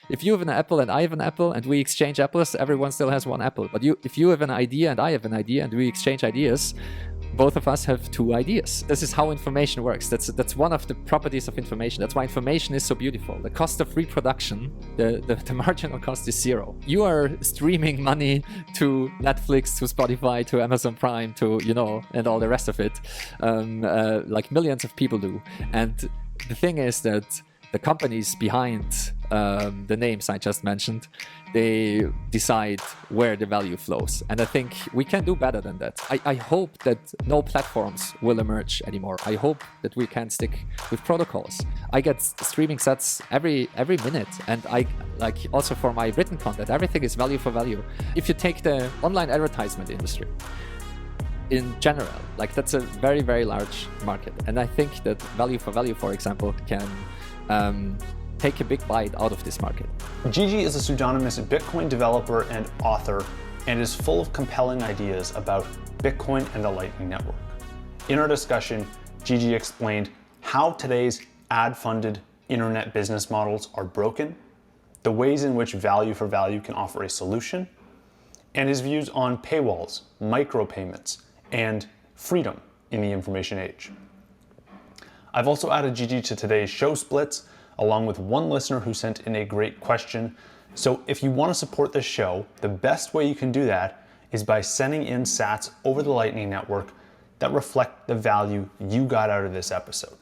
if you have an apple and I have an apple and we exchange apples, everyone still has one apple. But if you have an idea and I have an idea and we exchange ideas, both of us have two ideas. This is how information works. That's one of the properties of information. That's why information is so beautiful. The cost of reproduction, the marginal cost is zero. You are streaming money to Netflix, to Spotify, to Amazon Prime, to, and all the rest of it, like millions of people do. And the thing is that the companies behind the names I just mentioned, they decide where the value flows. And I think we can do better than that. I hope that no platforms will emerge anymore. I hope that we can stick with protocols. I get streaming sets every minute, and I like also for my written content, everything is value for value. If you take the online advertisement industry in general, like that's a very, very large market. And I think that value for value, for example, can take a big bite out of this market. Gigi is a pseudonymous Bitcoin developer and author, and is full of compelling ideas about Bitcoin and the Lightning Network. In our discussion, Gigi explained how today's ad-funded internet business models are broken, the ways in which value for value can offer a solution, and his views on paywalls, micropayments, and freedom in the information age. I've also added Gigi to today's show splits, along with one listener who sent in a great question. So if you want to support this show, the best way you can do that is by sending in sats over the Lightning Network that reflect the value you got out of this episode.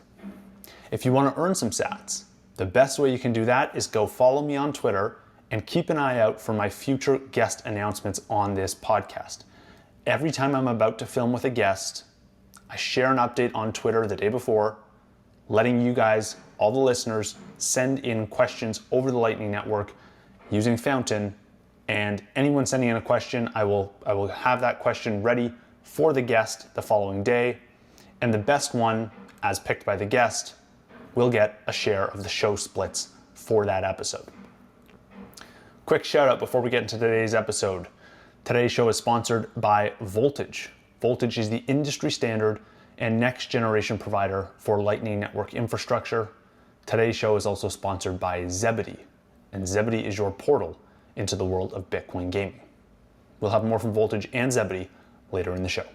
If you want to earn some sats, the best way you can do that is go follow me on Twitter and keep an eye out for my future guest announcements on this podcast. Every time I'm about to film with a guest, I share an update on Twitter the day before, letting you guys, all the listeners, send in questions over the Lightning Network using Fountain, and anyone sending in a question, I will have that question ready for the guest the following day, and the best one, as picked by the guest, will get a share of the show splits for that episode. Quick shout out before we get into today's episode. Today's show is sponsored by Voltage. Voltage is the industry standard and next generation provider for Lightning Network infrastructure. Today's show is also sponsored by Zebedee, and Zebedee is your portal into the world of Bitcoin gaming. We'll have more from Voltage and Zebedee later in the show.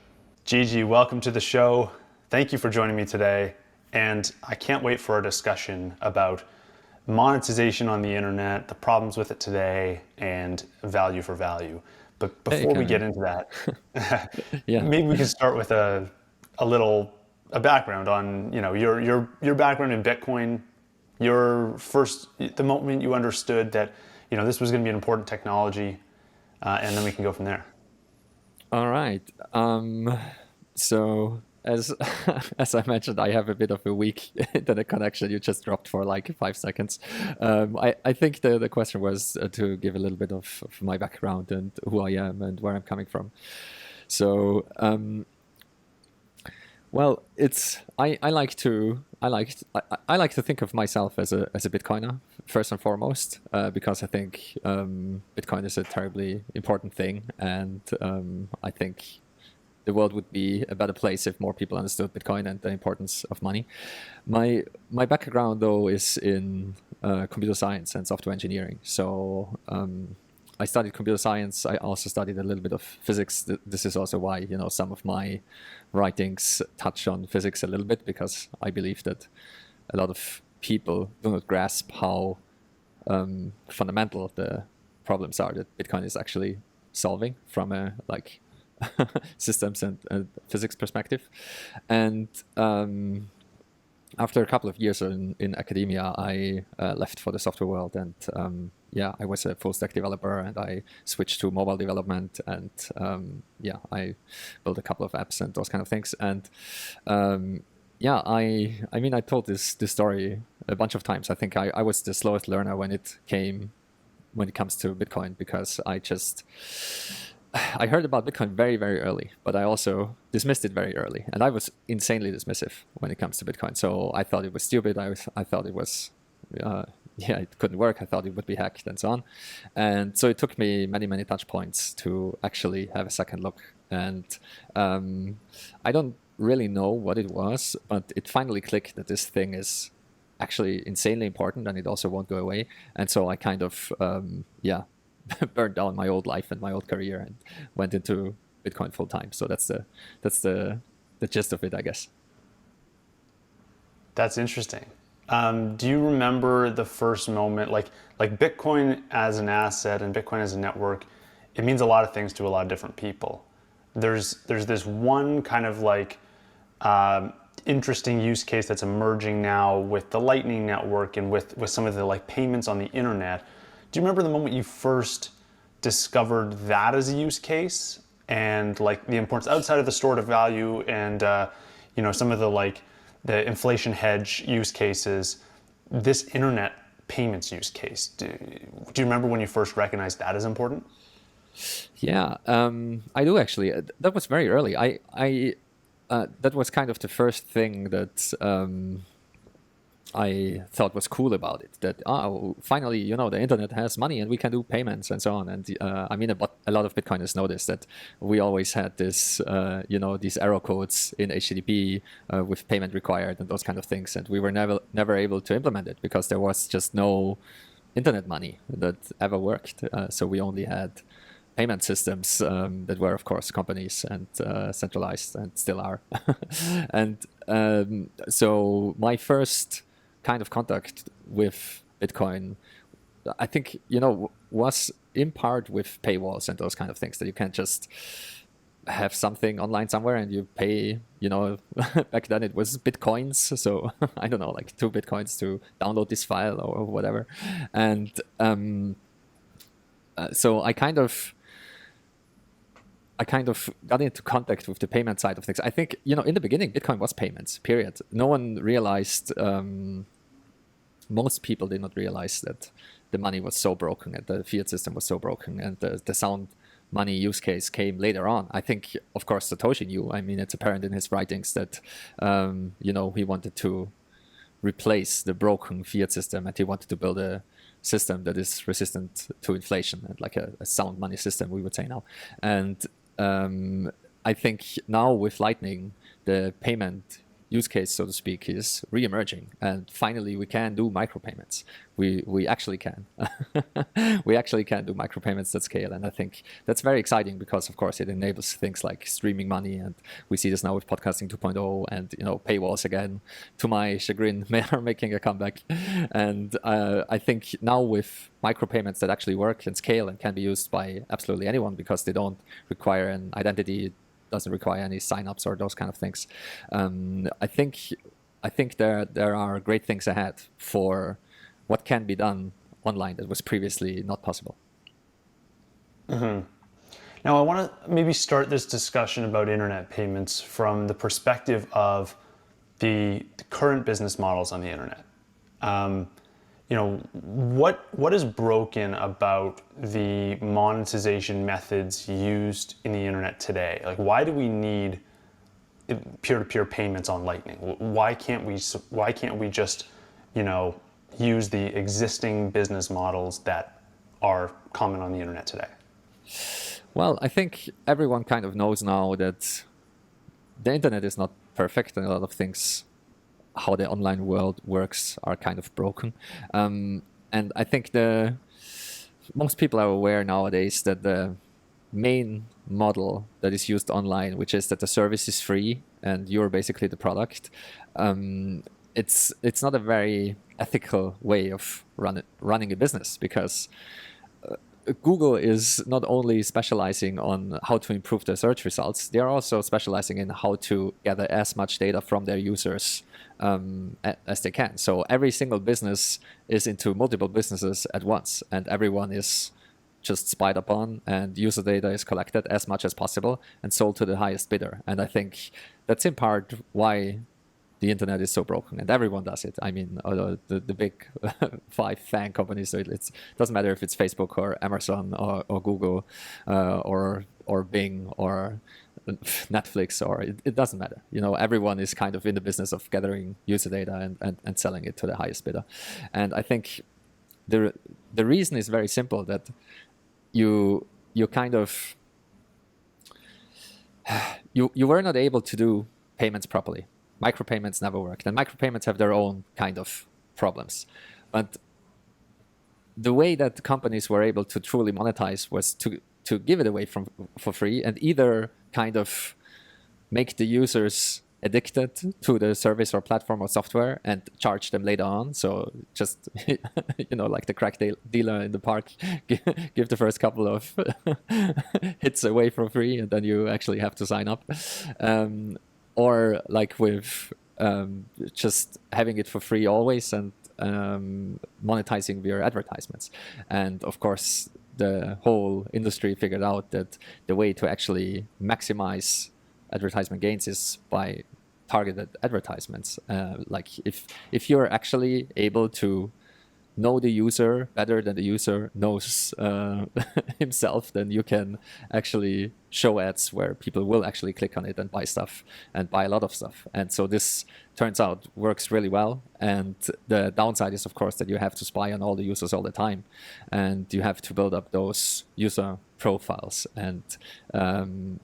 Gigi, welcome to the show. Thank you for joining me today, and I can't wait for our discussion about monetization on the internet, the problems with it today, and value for value. But before we get into that, maybe we can start with a background on your background in Bitcoin, the moment you understood that this was going to be an important technology, and then we can go from there. All right. So as I mentioned, I have a bit of a weak internet connection. You just dropped for like 5 seconds. I think the question was to give a little bit of my background and who I am and where I'm coming from. So. Well, I like to think of myself as a Bitcoiner first and foremost, because I think Bitcoin is a terribly important thing, and I think the world would be a better place if more people understood Bitcoin and the importance of money. My background though is in computer science and software engineering. So I studied computer science. I also studied a little bit of physics. This is also why some of my writings touch on physics a little bit, because I believe that a lot of people do not grasp how fundamental the problems are that Bitcoin is actually solving from a systems and physics perspective. And after a couple of years in academia, I left for the software world, and I was a full stack developer, and I switched to mobile development, and I built a couple of apps and those kind of things. And I told this story a bunch of times. I think I was the slowest learner when it comes to Bitcoin, because I heard about Bitcoin very, very early, but I also dismissed it very early. And I was insanely dismissive when it comes to Bitcoin. So I thought it was stupid. I thought it was, it couldn't work. I thought it would be hacked and so on. And so it took me many, many touch points to actually have a second look. And I don't really know what it was, but it finally clicked that this thing is actually insanely important, and it also won't go away. And so I kind of burned down my old life and my old career and went into Bitcoin full time. So that's the gist of it, I guess. That's interesting. Do you remember the first moment, like Bitcoin as an asset and Bitcoin as a network? It means a lot of things to a lot of different people. There's this one kind of like interesting use case that's emerging now with the Lightning Network and with some of the like payments on the internet. Do you remember the moment you first discovered that as a use case and like the importance outside of the stored value and some of the like the inflation hedge use cases, this internet payments use case? Do you remember when you first recognized that as important? Yeah, I do actually. That was very early. I that was kind of the first thing that I thought was cool about it. That finally, the internet has money and we can do payments and so on. And I mean, a lot of Bitcoiners know this, that we always had this, these error codes in HTTP with payment required and those kind of things, and we were never able to implement it because there was just no internet money that ever worked. So we only had payment systems that were, of course, companies and centralized and still are. And so my first kind of contact with Bitcoin, I think, was in part with paywalls and those kind of things, that you can't just have something online somewhere and you pay, back then it was Bitcoins. So I don't know, like 2 Bitcoins to download this file or whatever. And so I kind of got into contact with the payment side of things. I think, in the beginning, Bitcoin was payments, period. No one realized, most people did not realize that the money was so broken and the fiat system was so broken, and the sound money use case came later on. I think, of course, Satoshi knew. I mean, it's apparent in his writings that, he wanted to replace the broken fiat system and he wanted to build a system that is resistant to inflation, and like a sound money system, we would say now. And I think now with Lightning, the payment use case, so to speak, is re-emerging, and finally we can do micropayments. We actually can. We actually can do micropayments at scale, and I think that's very exciting because, of course, it enables things like streaming money, and we see this now with podcasting 2.0, and paywalls again, to my chagrin, are making a comeback. And I think now with micropayments that actually work and scale and can be used by absolutely anyone because they don't require an identity, doesn't require any signups or those kind of things. I think there are great things ahead for what can be done online that was previously not possible. Mm-hmm. Now I want to maybe start this discussion about internet payments from the perspective of the current business models on the internet. What is broken about the monetization methods used in the internet today? Like, why do we need peer-to-peer payments on Lightning? Why can't we just, use the existing business models that are common on the internet today? Well, I think everyone kind of knows now that the internet is not perfect, and a lot of things, how the online world works, are kind of broken. And I think most people are aware nowadays that the main model that is used online, which is that the service is free and you're basically the product, it's not a very ethical way of running a business, because Google is not only specializing on how to improve their search results, they are also specializing in how to gather as much data from their users as they can. So every single business is into multiple businesses at once, and everyone is just spied upon, and user data is collected as much as possible and sold to the highest bidder. And I think that's in part why the internet is so broken, and everyone does it. I mean, the big 5 FAANG companies, so it doesn't matter if it's Facebook or Amazon or Google or Bing or Netflix, or it doesn't matter. Everyone is kind of in the business of gathering user data and selling it to the highest bidder. And I think the reason is very simple, that you kind of you were not able to do payments properly. Micropayments never worked, and micropayments have their own kind of problems. But the way that companies were able to truly monetize was to give it away for free, and either kind of make the users addicted to the service or platform or software and charge them later on. So just, like the crack dealer in the park, give the first couple of hits away for free, and then you actually have to sign up. Or like with just having it for free always and monetizing via advertisements. And of course, the whole industry figured out that the way to actually maximize advertisement gains is by targeted advertisements. Like if you're actually able to know the user better than the user knows himself, then you can actually show ads where people will actually click on it and buy stuff, and buy a lot of stuff. And so this turns out works really well. And the downside is, of course, that you have to spy on all the users all the time, and you have to build up those user profiles. And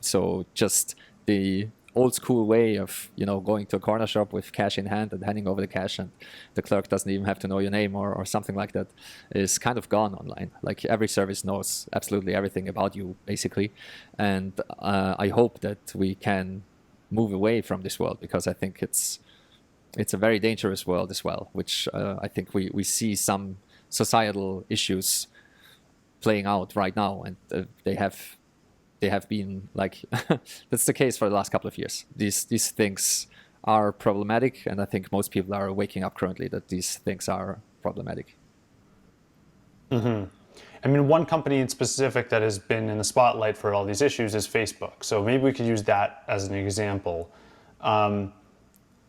so just the old school way of going to a corner shop with cash in hand and handing over the cash, and the clerk doesn't even have to know your name or something like that, is kind of gone online. Like every service knows absolutely everything about you, basically. And I hope that we can move away from this world, because I think it's a very dangerous world as well, which I think we see some societal issues playing out right now, and they have been like that's the case for the last couple of years. These things are problematic, and I think most people are waking up currently that these things are problematic. Mm-hmm. I mean, one company in specific that has been in the spotlight for all these issues is Facebook. So maybe we could use that as an example.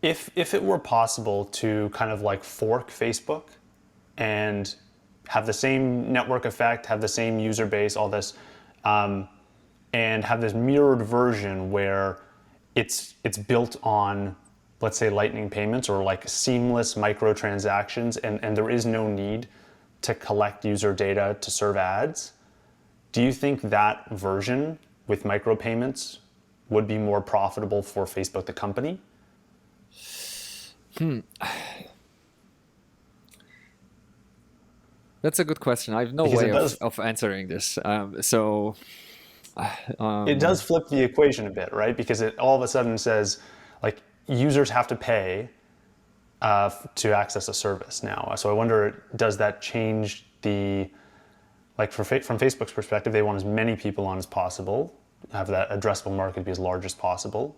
If it were possible to kind of like fork Facebook and have the same network effect, have the same user base, all this, and have this mirrored version where it's built on, let's say, Lightning payments or like seamless microtransactions, and there is no need to collect user data to serve ads. Do you think that version with micropayments would be more profitable for Facebook, the company? That's a good question. I have no way of answering this. It does flip the equation a bit, right? Because it all of a sudden says, like, users have to pay to access a service now. So I wonder, does that change from Facebook's perspective, they want as many people on as possible, have that addressable market be as large as possible.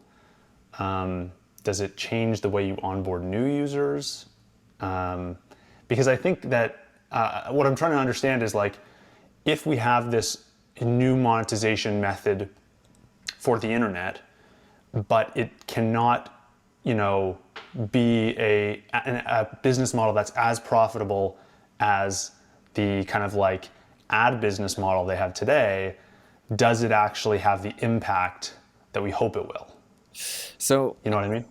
Does it change the way you onboard new users? Because I think that what I'm trying to understand is, like, if we have this new monetization method for the internet, but it cannot, be a business model that's as profitable as the kind of like ad business model they have today, does it actually have the impact that we hope it will? So, you know what I mean?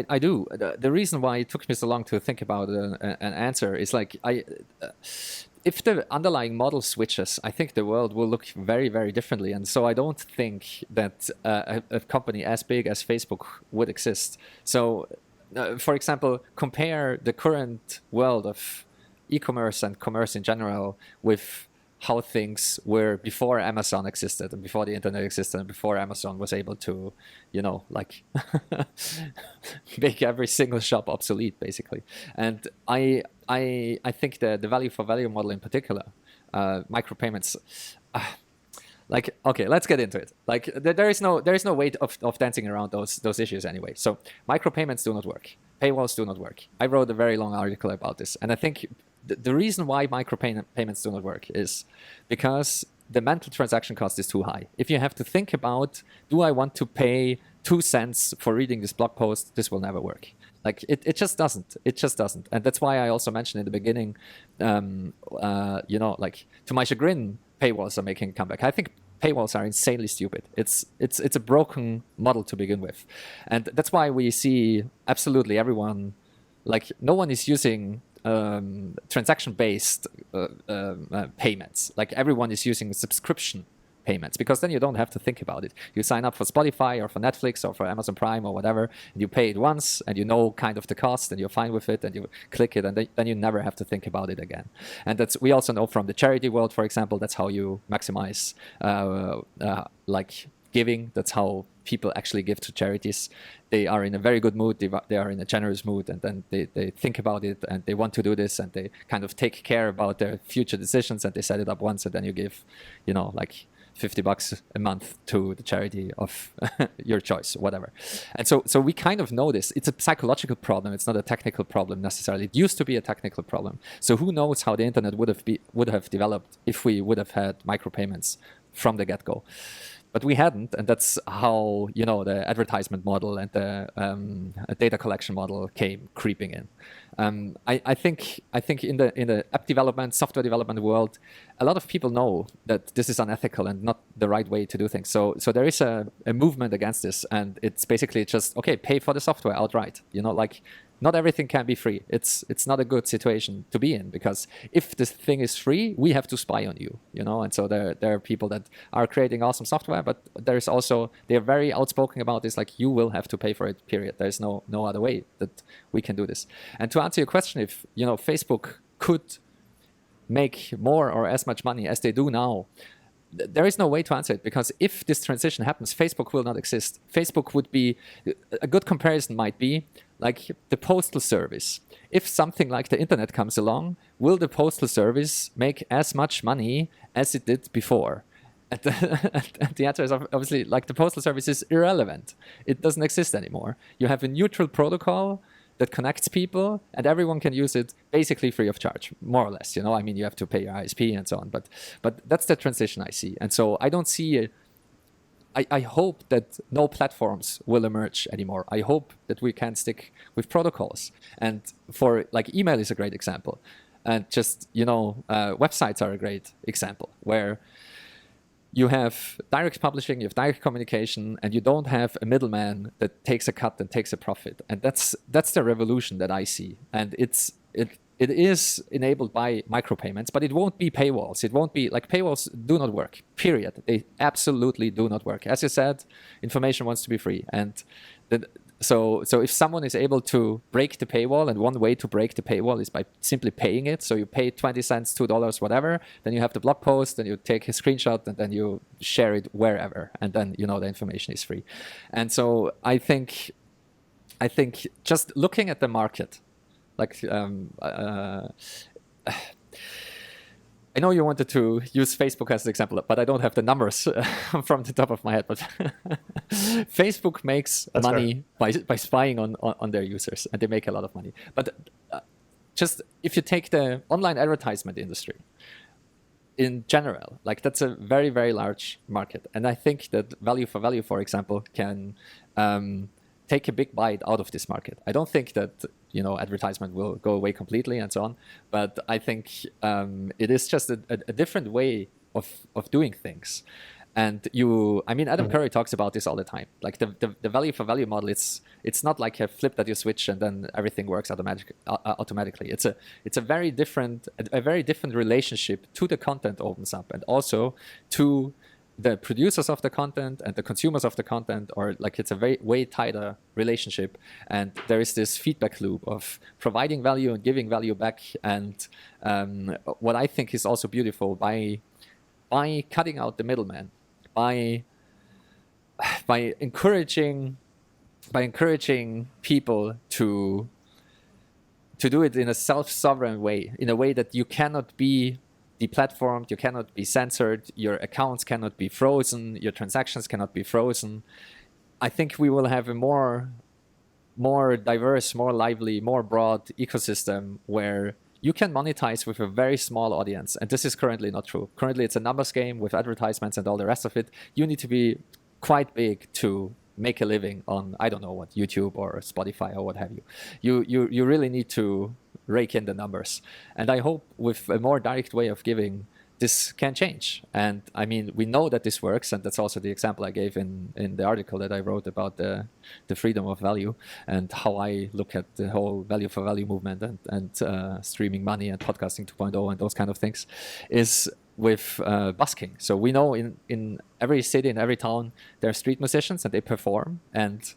I do. The reason why it took me so long to think about an answer is like if the underlying model switches, I think the world will look very, very differently. And so I don't think that a company as big as Facebook would exist. So, for example, compare the current world of e-commerce and commerce in general with how things were before Amazon existed and before the internet existed and before Amazon was able to, make every single shop obsolete, basically. And I think the value for value model in particular, micropayments, okay, let's get into it. Like there is no way of dancing around those issues anyway. So micropayments do not work. Paywalls do not work. I wrote a very long article about this, and I think the reason why micropayments do not work is because the mental transaction cost is too high. If you have to think about, do I want to pay 2 cents for reading this blog post, this will never work. Like it just doesn't. It just doesn't. And that's why I also mentioned in the beginning, like to my chagrin, paywalls are making a comeback. I think paywalls are insanely stupid. It's a broken model to begin with. And that's why we see absolutely everyone, like no one is using transaction-based payments. Like everyone is using subscription payments, because then you don't have to think about it. You sign up for Spotify or for Netflix or for Amazon Prime or whatever, and you pay it once, and you know kind of the cost, and you're fine with it, and you click it, and then you never have to think about it again. And we also know from the charity world, for example, that's how you maximize like giving. That's how people actually give to charities. They are in a very good mood, they are in a generous mood, and then they think about it, and they want to do this, and they kind of take care about their future decisions, and they set it up once, and then you give, like $50 a month to the charity of your choice, whatever. And so we kind of know this. It's a psychological problem. It's not a technical problem necessarily. It used to be a technical problem. So who knows how the internet would have developed if we would have had micropayments from the get-go. But we hadn't, and that's how the advertisement model and the data collection model came creeping in. I think in the app development, software development world, a lot of people know that this is unethical and not the right way to do things. So there is a movement against this, and it's basically just, okay, pay for the software outright. Not everything can be free. It's not a good situation to be in, because if this thing is free, we have to spy on you, And so there are people that are creating awesome software, but there's also, they're very outspoken about this, like, you will have to pay for it, period. There's no other way that we can do this. And to answer your question, if Facebook could make more or as much money as they do now, there is no way to answer it, because if this transition happens, Facebook will not exist. Facebook would be, a good comparison might be like the postal service. If something like the internet comes along, will the postal service make as much money as it did before? And the answer is obviously, like, the postal service is irrelevant. It doesn't exist anymore. You have a neutral protocol that connects people, and everyone can use it basically free of charge, more or less. You have to pay your ISP and so on, but that's the transition I see. And so I don't see I hope that no platforms will emerge anymore. I hope that we can stick with protocols. And for, like, email is a great example, and just websites are a great example, where you have direct publishing, you have direct communication, and you don't have a middleman that takes a cut and takes a profit. And that's the revolution that I see. And it is enabled by micropayments, but it won't be paywalls. It won't be, like, paywalls do not work, period. They absolutely do not work. As you said, information wants to be free. And so if someone is able to break the paywall, and one way to break the paywall is by simply paying it. So you pay 20 cents, $2, whatever, then you have the blog post, and you take a screenshot, and then you share it wherever. And then, the information is free. And so I think just looking at the market, like, I know you wanted to use Facebook as an example, but I don't have the numbers from the top of my head. But Facebook makes money by spying on their users, and they make a lot of money. But just if you take the online advertisement industry in general, like, that's a very, very large market. And I think that value for value, for example, can take a big bite out of this market. I don't think that advertisement will go away completely and so on, but I think it is just a different way of doing things. And Adam Curry talks about this all the time. Like, the value for value model, it's not like a flip that you switch and then everything works automatically. It's a very different relationship to the content opens up, and also to the producers of the content and the consumers of the content, or, like, it's a way tighter relationship. And there is this feedback loop of providing value and giving value back. And what I think is also beautiful, by cutting out the middleman, by encouraging people to do it in a self-sovereign way, in a way that you cannot be deplatformed, you cannot be censored, your accounts cannot be frozen, your transactions cannot be frozen. I think we will have a more diverse, more lively, more broad ecosystem where you can monetize with a very small audience. And this is currently not true. Currently, it's a numbers game with advertisements and all the rest of it. You need to be quite big to make a living on, I don't know what, YouTube or Spotify or what have you. You really need to rake in the numbers. And I hope with a more direct way of giving, this can change. And we know that this works, and that's also the example I gave in the article that I wrote about the freedom of value, and how I look at the whole value for value movement, and streaming money and podcasting 2.0 and those kind of things. Is busking. So we know in every city, in every town, there are street musicians and they perform, and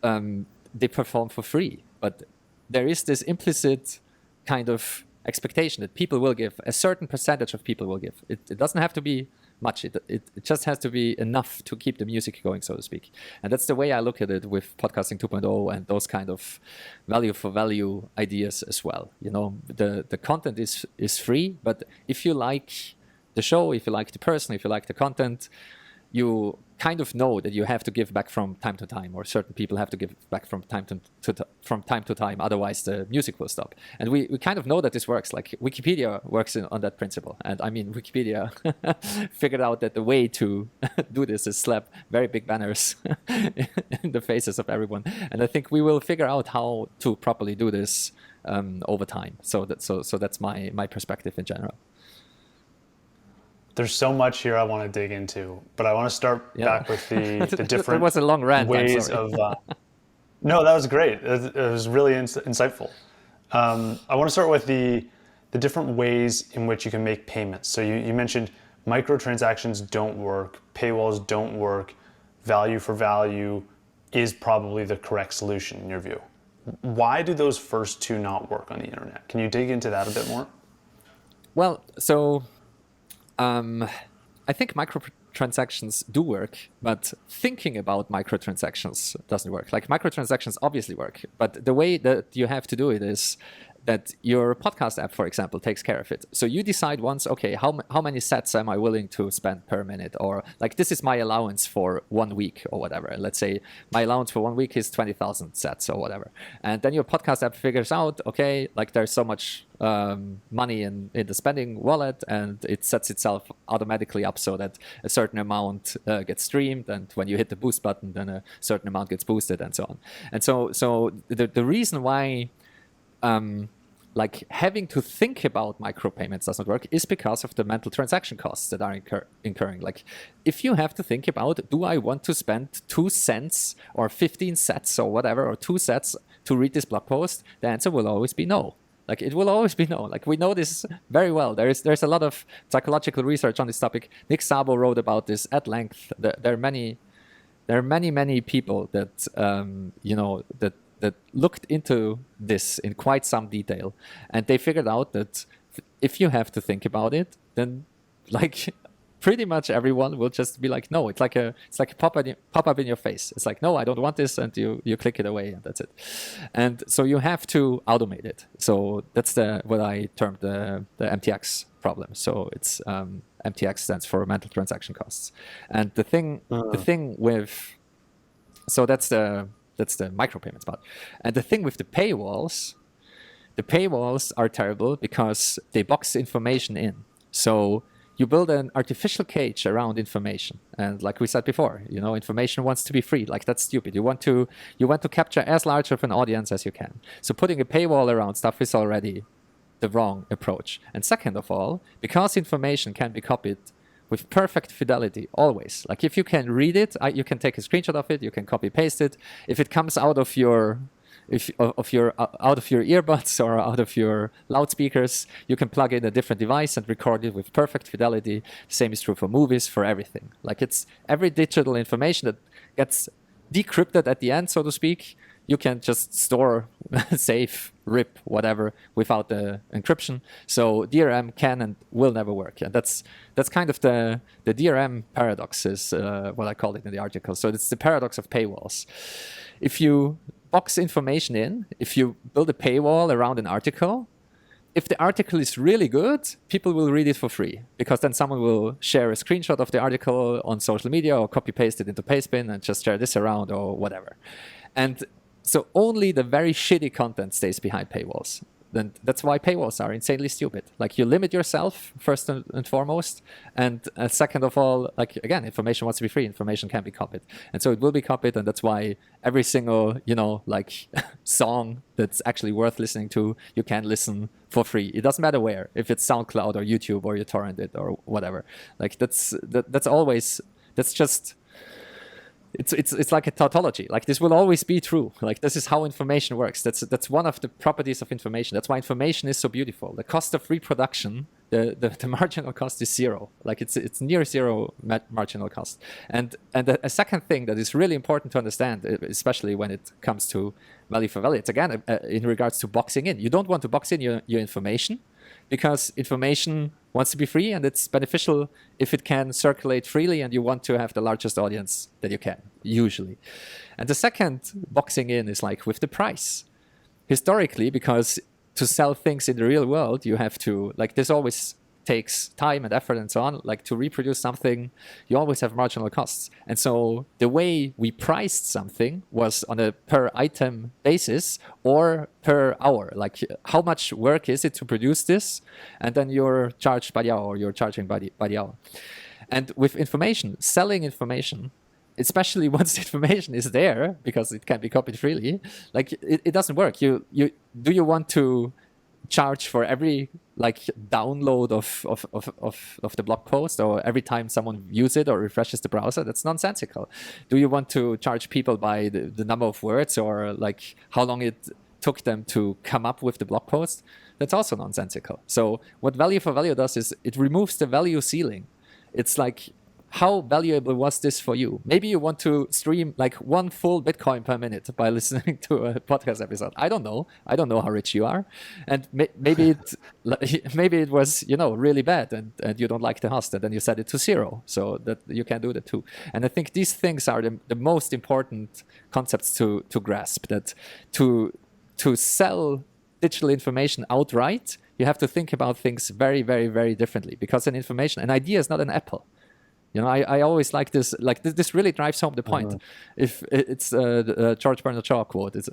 they perform for free. But there is this implicit kind of expectation that people will give, a certain percentage of people will give. It doesn't have to be much. It just has to be enough to keep the music going, so to speak. And that's the way I look at it with podcasting 2.0 and those kind of value for value ideas as well. You know, the content is free, but if you like the show, if you like the person, if you like the content, you kind of know that you have to give back from time to time, or certain people have to give back from time to time. Otherwise, the music will stop. And we kind of know that this works. Like Wikipedia works on that principle. And I mean, Wikipedia figured out that the way to do this is slap very big banners in the faces of everyone. And I think we will figure out how to properly do this over time. So that's my perspective in general. There's so much here I want to dig into, but I want to start back with the different That was a long rant, ways of... No, that was great. It was really insightful. I want to start with the different ways in which you can make payments. So you mentioned microtransactions don't work, paywalls don't work, value for value is probably the correct solution in your view. Why do those first two not work on the internet? Can you dig into that a bit more? Well, so... I think microtransactions do work, but thinking about microtransactions doesn't work. Like microtransactions obviously work, but the way that you have to do it is that your podcast app, for example, takes care of it. So you decide once, okay, how many sets am I willing to spend per minute? Or like, this is my allowance for 1 week or whatever. Let's say my allowance for 1 week is 20,000 sets or whatever. And then your podcast app figures out, okay, like there's so much money in the spending wallet, and it sets itself automatically up so that a certain amount gets streamed, and when you hit the boost button, then a certain amount gets boosted, and so on. And so the reason why like having to think about micropayments doesn't work is because of the mental transaction costs that are incurring. Like if you have to think about, do I want to spend 2 cents or 15 sets or whatever, or 2 sets to read this blog post? The answer will always be no. Like it will always be no. Like we know this very well. There's a lot of psychological research on this topic. Nick Szabo wrote about this at length. There are many people that that looked into this in quite some detail, and they figured out that if you have to think about it, then like pretty much everyone will just be like, no. It's like a pop up in your face. It's like, no, I don't want this, and you click it away, and that's it. And so you have to automate it. So that's what I termed the MTX problem. So it's MTX stands for mental transaction costs. And the thing with, so that's the micropayments part. And the thing with the paywalls are terrible because they box information in. So you build an artificial cage around information. And like we said before, information wants to be free. Like that's stupid. You want to capture as large of an audience as you can. So putting a paywall around stuff is already the wrong approach. And second of all, because information can be copied with perfect fidelity, always. Like if you can read it, you can take a screenshot of it, you can copy paste it. If it comes out of your earbuds or out of your loudspeakers, you can plug in a different device and record it with perfect fidelity. Same is true for movies, for everything. Like it's every digital information that gets decrypted at the end, so to speak. You can just store, save, rip, whatever without the encryption. So DRM can and will never work. And that's kind of the DRM paradox is what I called it in the article. So it's the paradox of paywalls. If you box information in, if you build a paywall around an article, if the article is really good, people will read it for free, because then someone will share a screenshot of the article on social media or copy paste it into Pastebin and just share this around or whatever. And so only the very shitty content stays behind paywalls. Then that's why paywalls are insanely stupid. Like you limit yourself first and foremost, and second of all, like again, information wants to be free. Information can be copied, and so it will be copied, and that's why every single like song that's actually worth listening to, you can listen for free. It doesn't matter where, if it's SoundCloud or YouTube or you torrent it or whatever. Like that's just. It's like a tautology. Like this will always be true. Like this is how information works. That's one of the properties of information. That's why information is so beautiful. The cost of reproduction the marginal cost is zero. Like it's near zero marginal cost. And a second thing that is really important to understand, especially when it comes to value for value, it's again in regards to boxing in. You don't want to box in your information, because information wants to be free, and it's beneficial if it can circulate freely, and you want to have the largest audience that you can, usually. And the second boxing in is like with the price. Historically, because to sell things in the real world, you have to, like, this always takes time and effort and so on. Like, to reproduce something, you always have marginal costs. And so the way we priced something was on a per item basis or per hour. Like, how much work is it to produce this? And then you're charged by the hour, or you're charging by the hour. And with information, selling information, especially once the information is there, because it can be copied freely, like it doesn't work. Do you want to charge for every like download of the blog post, or every time someone views it or refreshes the browser? That's nonsensical. Do you want to charge people by the number of words, or like how long it took them to come up with the blog post? That's also nonsensical. So what value for value does is it removes the value ceiling. It's like, how valuable was this for you? Maybe you want to stream like 1 full Bitcoin per minute by listening to a podcast episode. I don't know how rich you are, and maybe it was really bad, and you don't like the host, and then you set it to 0, so that you can do that too. And I think these things are the most important concepts to grasp. That to sell digital information outright, you have to think about things very, very, very differently, because an idea is not an apple. I always like this. Like this really drives home the point. If it's George Bernard Shaw quote, it's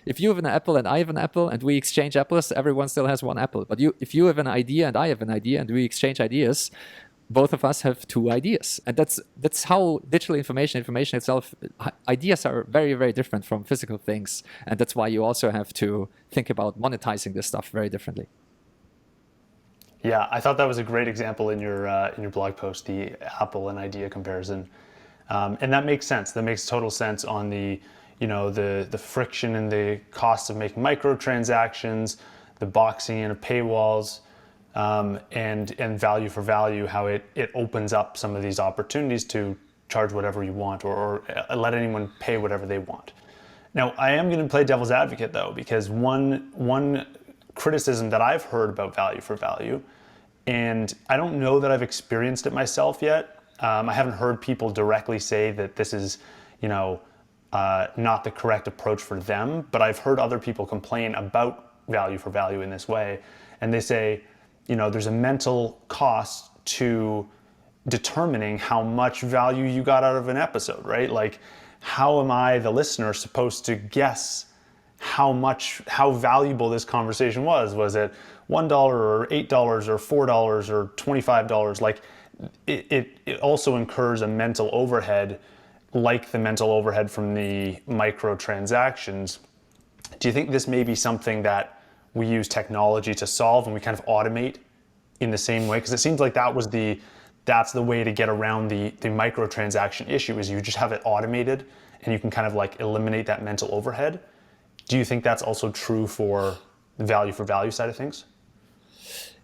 if you have an apple and I have an apple and we exchange apples, everyone still has one apple. But if you have an idea and I have an idea and we exchange ideas, both of us have 2 ideas. And that's how digital information itself, ideas are very, very different from physical things, and that's why you also have to think about monetizing this stuff very differently. Yeah, I thought that was a great example in your blog post, the Apple and idea comparison, and that makes sense. That makes total sense on the friction and the cost of making microtransactions, the boxing in of paywalls, and value for value. How it opens up some of these opportunities to charge whatever you want, or let anyone pay whatever they want. Now, I am going to play devil's advocate though, because one criticism that I've heard about value for value, and I don't know that I've experienced it myself yet. I haven't heard people directly say that this is, not the correct approach for them, but I've heard other people complain about value for value in this way. And they say, there's a mental cost to determining how much value you got out of an episode, right? Like, how am I, the listener, supposed to guess how valuable this conversation was? Was it $1 or $8 or $4 or $25? Like, it also incurs a mental overhead, like the mental overhead from the microtransactions. Do you think this may be something that we use technology to solve, and we kind of automate in the same way? Because it seems like that's the way to get around the microtransaction issue, is you just have it automated and you can kind of like eliminate that mental overhead. Do you think that's also true for the value for value side of things?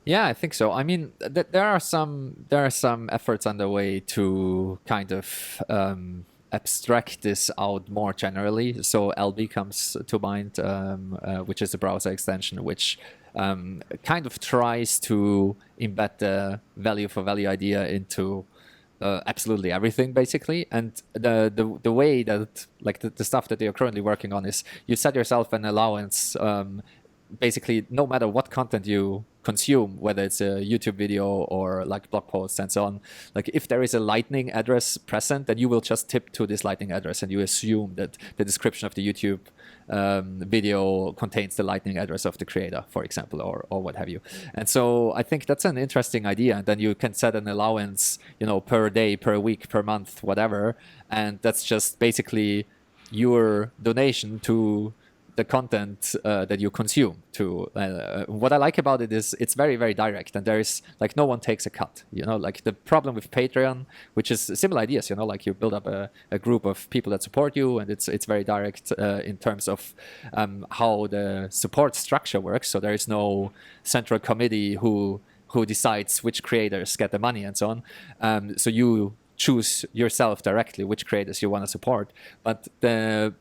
Yeah, I think so. I mean, there are some efforts underway to kind of abstract this out more generally. So LB comes to mind, which is a browser extension which kind of tries to embed the value for value idea into absolutely everything, basically. And the way that, like, the stuff that you're currently working on is you set yourself an allowance, basically no matter what content you consume, whether it's a YouTube video or like blog posts and so on. Like, if there is a lightning address present, then you will just tip to this lightning address, and you assume that the description of the YouTube video contains the lightning address of the creator, for example, or what have you. And so I think that's an interesting idea. And then you can set an allowance, per day, per week, per month, whatever. And that's just basically your donation to the content that you consume. What I like about it is it's very, very direct, and there is like no one takes a cut. Like the problem with Patreon, which is similar ideas. Like you build up a group of people that support you, and it's very direct in terms of how the support structure works. So there is no central committee who who decides which creators get the money and so on. So you choose yourself directly which creators you want to support. But the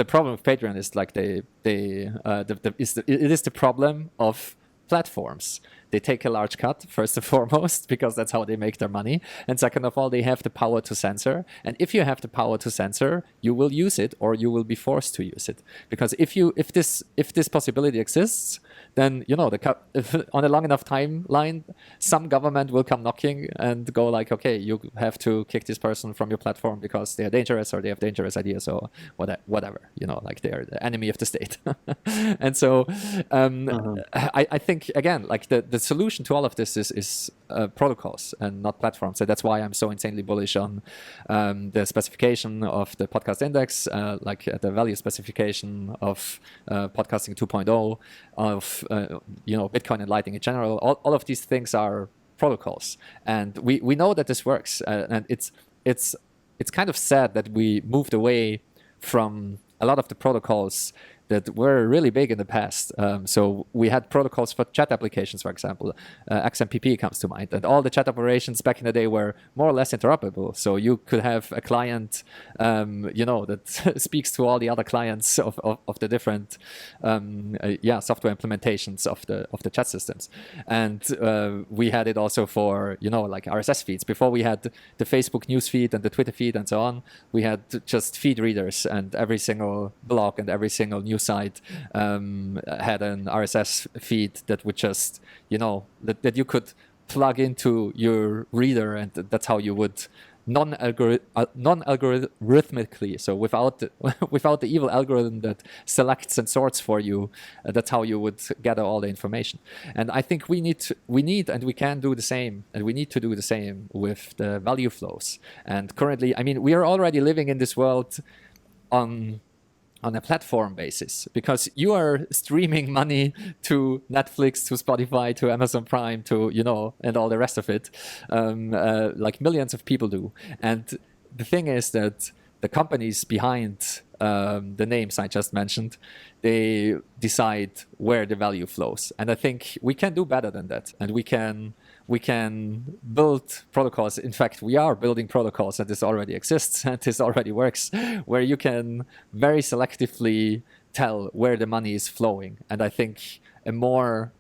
problem with Patreon is like it is the problem of platforms. They take a large cut, first and foremost, because that's how they make their money. And second of all, they have the power to censor. And if you have the power to censor, you will use it, or you will be forced to use it. Because if this possibility exists, then if on a long enough timeline, some government will come knocking and go like, okay, you have to kick this person from your platform because they are dangerous, or they have dangerous ideas, or whatever. Like they are the enemy of the state. And so I think again, like the solution to all of this is protocols and not platforms. So that's why I'm so insanely bullish on the specification of the podcast index, like the value specification of podcasting 2.0, of Bitcoin and Lightning in general. All of these things are protocols, and we know that this works. And it's kind of sad that we moved away from a lot of the protocols that were really big in the past. So we had protocols for chat applications, for example. XMPP comes to mind. And all the chat operations back in the day were more or less interoperable. So you could have a client, that speaks to all the other clients of the different software implementations of the chat systems. And we had it also for, like RSS feeds. Before we had the Facebook news feed and the Twitter feed and so on, we had just feed readers, and every single blog and every single news site had an RSS feed that would just, that you could plug into your reader, and that's how you would non-algorithmically, so without the evil algorithm that selects and sorts for you, that's how you would gather all the information. And I think we need and we can do the same, and we need to do the same with the value flows. And currently, I mean, we are already living in this world on a platform basis, because you are streaming money to Netflix, to Spotify, to Amazon Prime, to, and all the rest of it, like millions of people do. And the thing is that the companies behind the names I just mentioned, they decide where the value flows. And I think we can do better than that. And we can build protocols. In fact, we are building protocols, and this already exists and this already works, where you can very selectively tell where the money is flowing. And I think a more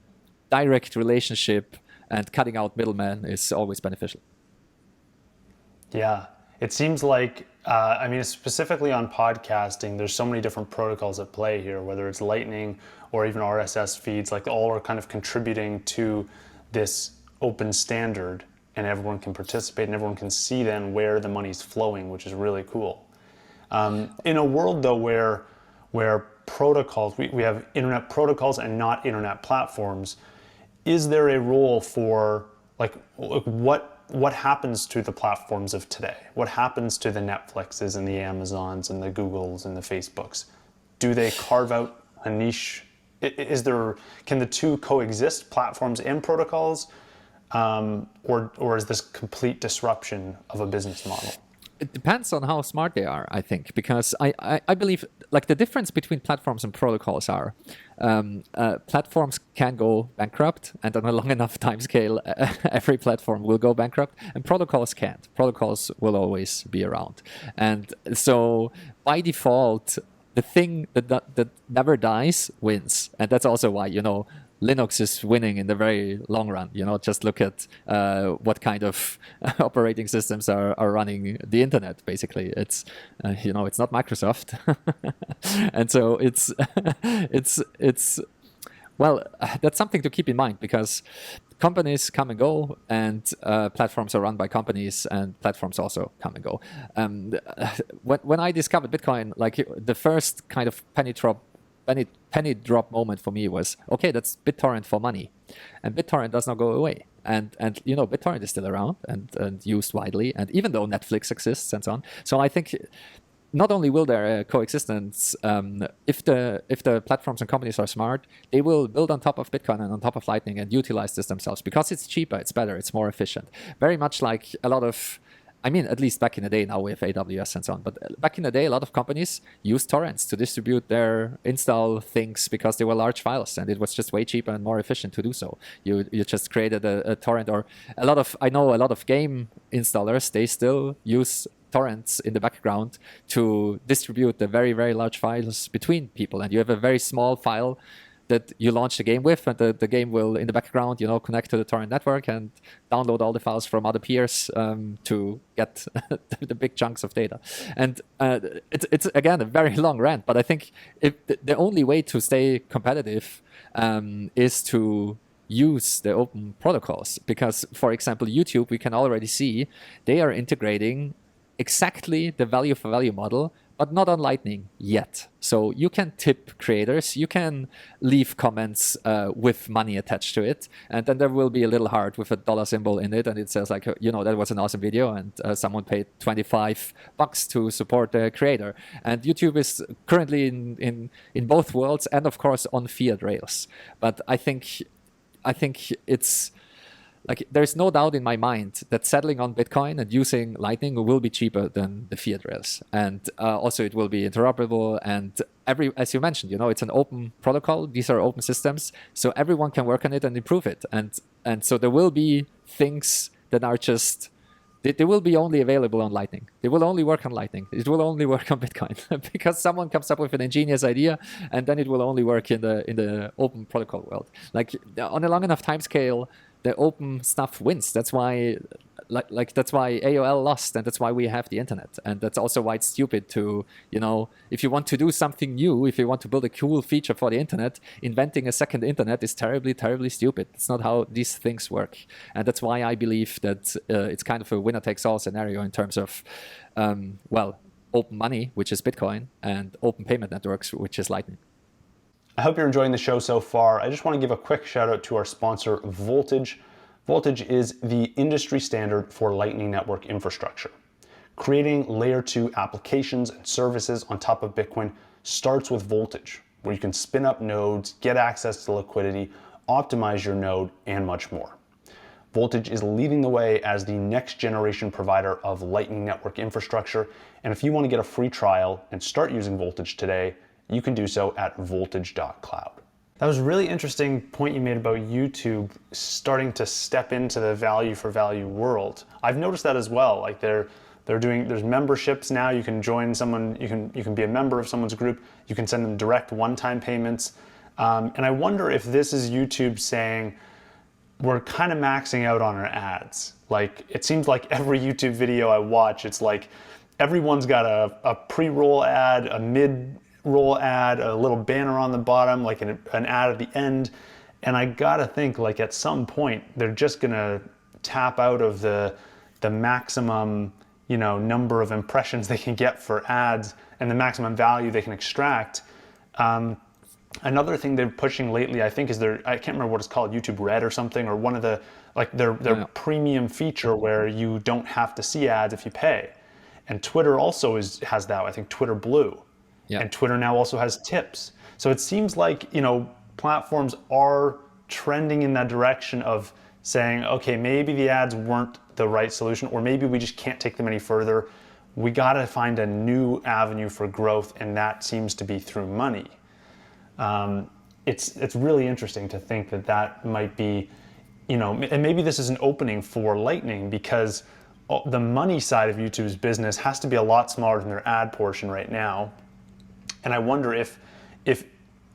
direct relationship and cutting out middlemen is always beneficial. Yeah, it seems like, specifically on podcasting, there's so many different protocols at play here, whether it's Lightning or even RSS feeds, like all are kind of contributing to this open standard, and everyone can participate and everyone can see then where the money's flowing, which is really cool. In a world though where protocols, we have internet protocols and not internet platforms, is there a role for what happens to the platforms of today? What happens to the Netflixes and the Amazons and the Googles and the Facebooks? Do they carve out a niche? Can the two coexist, platforms and protocols? Or is this complete disruption of a business model? It depends on how smart they are, I think, because I believe like the difference between platforms and protocols are platforms can go bankrupt, and on a long enough time scale, every platform will go bankrupt, and protocols can't. Protocols will always be around. And so by default, the thing that never dies wins. And that's also why, Linux is winning in the very long run. Just look at what kind of operating systems are running the internet. Basically, it's it's not Microsoft, and so it's well, that's something to keep in mind, because companies come and go, and platforms are run by companies, and platforms also come and go. When I discovered Bitcoin, like the first kind of penny drop moment for me was, okay, that's BitTorrent for money, and BitTorrent does not go away, and BitTorrent is still around and used widely, and even though Netflix exists and so on. So I think not only will there coexistence, if the platforms and companies are smart, they will build on top of Bitcoin and on top of Lightning and utilize this themselves, because it's cheaper, it's better, it's more efficient. Very much like a lot of I mean, at least back in the day, now we have AWS and so on. But back in the day, a lot of companies used torrents to distribute their install things because they were large files, and it was just way cheaper and more efficient to do so. You just created a torrent, or I know a lot of game installers, they still use torrents in the background to distribute the very, very large files between people. And you have a very small file that you launch the game with, and the game will, in the background, connect to the torrent network and download all the files from other peers to get the big chunks of data. And it's again a very long rant, but I think the only way to stay competitive is to use the open protocols. Because, for example, YouTube, we can already see they are integrating exactly the value for value model, but not on Lightning yet. So you can tip creators, you can leave comments with money attached to it, and then there will be a little heart with a dollar symbol in it, and it says like, that was an awesome video, and someone paid $25 to support the creator. And YouTube is currently in both worlds, and of course on fiat rails. But I think it's like, there's no doubt in my mind that settling on Bitcoin and using Lightning will be cheaper than the fiat rails. And also it will be interoperable. And as you mentioned, it's an open protocol. These are open systems. So everyone can work on it and improve it. And so there will be things that are just, they will be only available on Lightning. They will only work on Lightning. It will only work on Bitcoin because someone comes up with an ingenious idea, and then it will only work in the open protocol world. Like, on a long enough timescale, the open stuff wins. That's why, that's why AOL lost, and that's why we have the internet. And that's also why it's stupid to, if you want to do something new, if you want to build a cool feature for the internet, inventing a second internet is terribly, terribly stupid. It's not how these things work. And that's why I believe that it's kind of a winner-takes-all scenario in terms of, open money, which is Bitcoin, and open payment networks, which is Lightning. I hope you're enjoying the show so far. I just want to give a quick shout out to our sponsor, Voltage. Voltage is the industry standard for Lightning Network infrastructure. Creating layer 2 applications and services on top of Bitcoin starts with Voltage, where you can spin up nodes, get access to liquidity, optimize your node, and much more. Voltage is leading the way as the next generation provider of Lightning Network infrastructure. And if you want to get a free trial and start using Voltage today, you can do so at voltage.cloud. That was a really interesting point you made about YouTube starting to step into the value for value world. I've noticed that as well. Like there's memberships now. You can join someone, you can be a member of someone's group. You can send them direct one-time payments. And I wonder if this is YouTube saying, we're kind of maxing out on our ads. Like, it seems like every YouTube video I watch, it's like everyone's got a pre-roll ad, a mid-roll ad, a little banner on the bottom, like an ad at the end. And I gotta think, like, at some point they're just gonna tap out of the maximum, number of impressions they can get for ads and the maximum value they can extract. Another thing they're pushing lately, I think, is I can't remember what it's called, YouTube Red or something, or one of their premium feature where you don't have to see ads if you pay. And Twitter also has that. I think Twitter Blue. Yeah. And Twitter now also has tips. So it seems like, platforms are trending in that direction of saying, okay, maybe the ads weren't the right solution, or maybe we just can't take them any further. We got to find a new avenue for growth, and that seems to be through money. It's really interesting to think that might be, and maybe this is an opening for Lightning, because the money side of YouTube's business has to be a lot smaller than their ad portion right now. And I wonder if I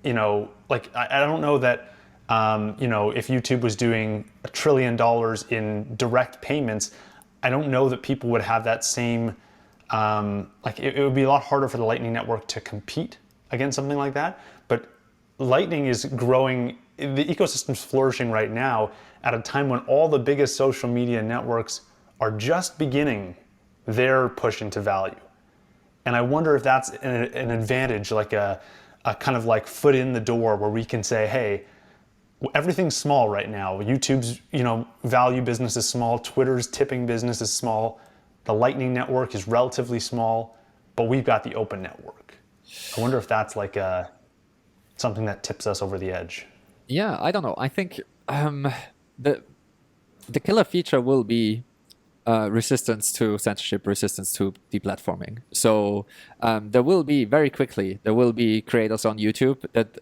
don't know that, if YouTube was doing $1 trillion in direct payments, I don't know that people would have that same, it would be a lot harder for the Lightning Network to compete against something like that. But Lightning is growing, the ecosystem's flourishing right now at a time when all the biggest social media networks are just beginning their push into value. And I wonder if that's an advantage, like a kind of like foot in the door where we can say, hey, everything's small right now. YouTube's, value business is small. Twitter's tipping business is small. The Lightning Network is relatively small, but we've got the open network. I wonder if that's like something that tips us over the edge. Yeah, I don't know. I think the killer feature will be resistance to censorship, resistance to deplatforming. So there will be creators on YouTube that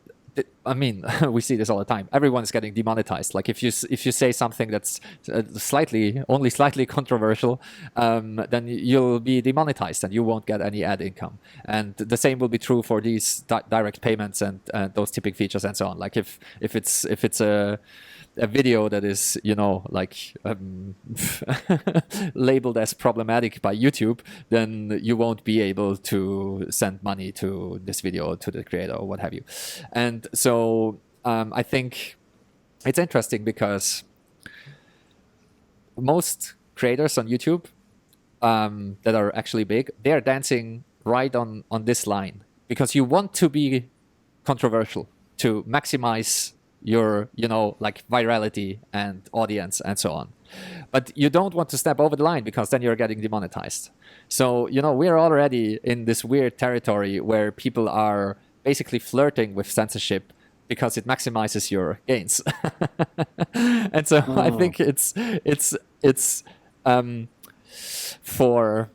I mean, we see this all the time. Everyone's getting demonetized. Like if you say something that's only slightly controversial, then you'll be demonetized and you won't get any ad income. And the same will be true for these direct payments and those tipping features and so on. Like if it's a video that is, labeled as problematic by YouTube, then you won't be able to send money to this video, to the creator, or what have you. And so I think it's interesting because most creators on YouTube that are actually big, they're dancing right on this line, because you want to be controversial to maximize your virality and audience and so on, but you don't want to step over the line because then you're getting demonetized. So we're already in this weird territory where people are basically flirting with censorship because it maximizes your gains. And so I think it's for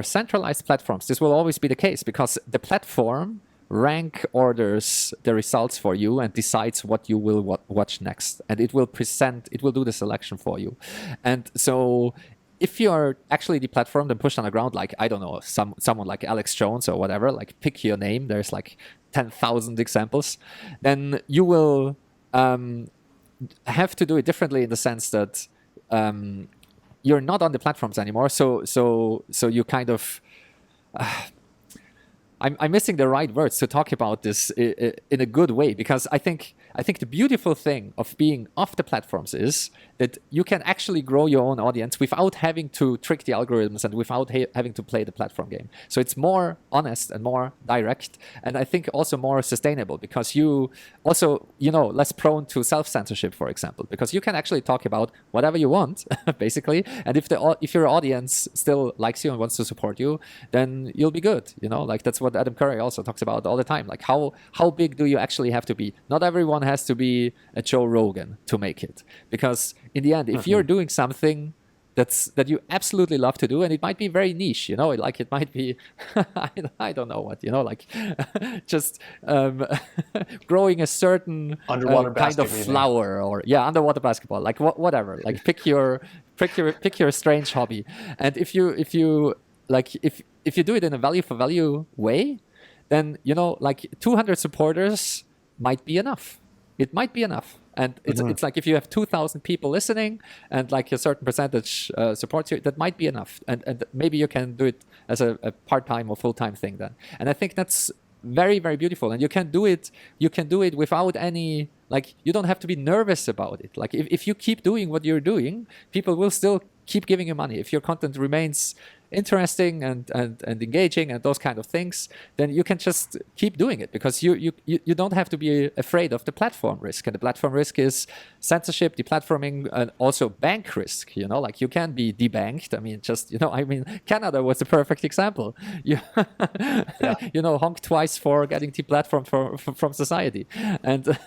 centralized platforms, this will always be the case, because the platform rank orders the results for you and decides what you will watch next, and it will do the selection for you. And so if you are actually deplatformed and pushed on the ground, like, I don't know, someone like Alex Jones or whatever, like, pick your name, there's like 10,000 examples, then you will have to do it differently, in the sense that you're not on the platforms anymore. So you kind of I'm missing the right words to talk about this in a good way, because I think the beautiful thing of being off the platforms is that you can actually grow your own audience without having to trick the algorithms and without having to play the platform game. So it's more honest and more direct, and I think also more sustainable, because you also, less prone to self-censorship, for example, because you can actually talk about whatever you want, basically, and if your audience still likes you and wants to support you, then you'll be good. Like, that's what Adam Curry also talks about all the time. Like, how big do you actually have to be? Not everyone has to be a Joe Rogan to make it, because in the end, if you're doing something that you absolutely love to do, and it might be very niche, like it might be I don't know what, like just growing a certain kind of flower, or underwater basketball, like whatever, like pick your strange hobby. And if you like, if you do it in a value for value way, then like 200 supporters might be enough. It might be enough. And it's like, if you have 2,000 people listening and like a certain percentage supports you, that might be enough. And maybe you can do it as a part-time or full-time thing then. And I think that's very, very beautiful. And you can do it without any, like, you don't have to be nervous about it. Like, if you keep doing what you're doing, people will still keep giving you money. If your content remains interesting and engaging and those kind of things, then you can just keep doing it, because you don't have to be afraid of the platform risk. And the platform risk is censorship, deplatforming, and also bank risk. Like, you can be debanked. I mean, Canada was the perfect example. Honk twice for getting deplatformed from society. And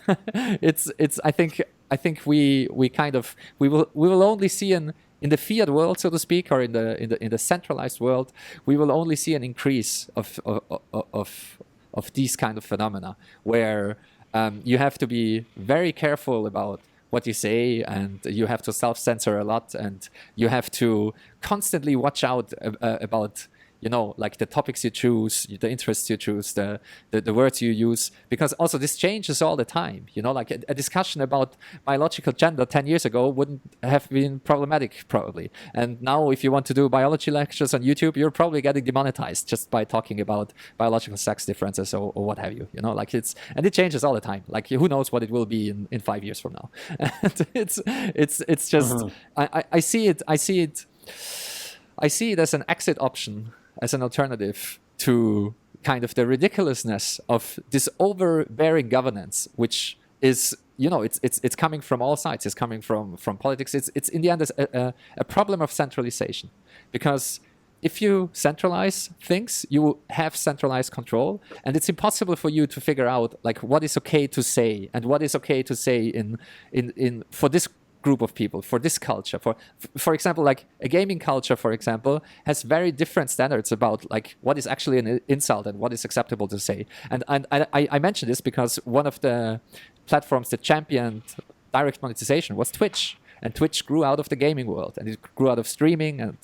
I think we will only see in the fiat world, so to speak, or in the centralized world, we will only see an increase of these kind of phenomena, where you have to be very careful about what you say, and you have to self-censor a lot, and you have to constantly watch out about like the topics you choose, the interests you choose, the words you use, because also this changes all the time. Like a discussion about biological gender 10 years ago wouldn't have been problematic, probably. And now, if you want to do biology lectures on YouTube, you're probably getting demonetized just by talking about biological sex differences or what have you. Like it changes all the time. Like, who knows what it will be in 5 years from now. And it's just, I see it as an exit option, as an alternative to kind of the ridiculousness of this overbearing governance, which is, it's coming from all sides. It's coming from politics. It's in the end a problem of centralization, because if you centralize things, you have centralized control, and it's impossible for you to figure out like what is okay to say and what is okay to say in for this group of people, for this culture. For example, like a gaming culture, for example, has very different standards about like what is actually an insult and what is acceptable to say. And I mention this because one of the platforms that championed direct monetization was Twitch. And Twitch grew out of the gaming world, and it grew out of streaming and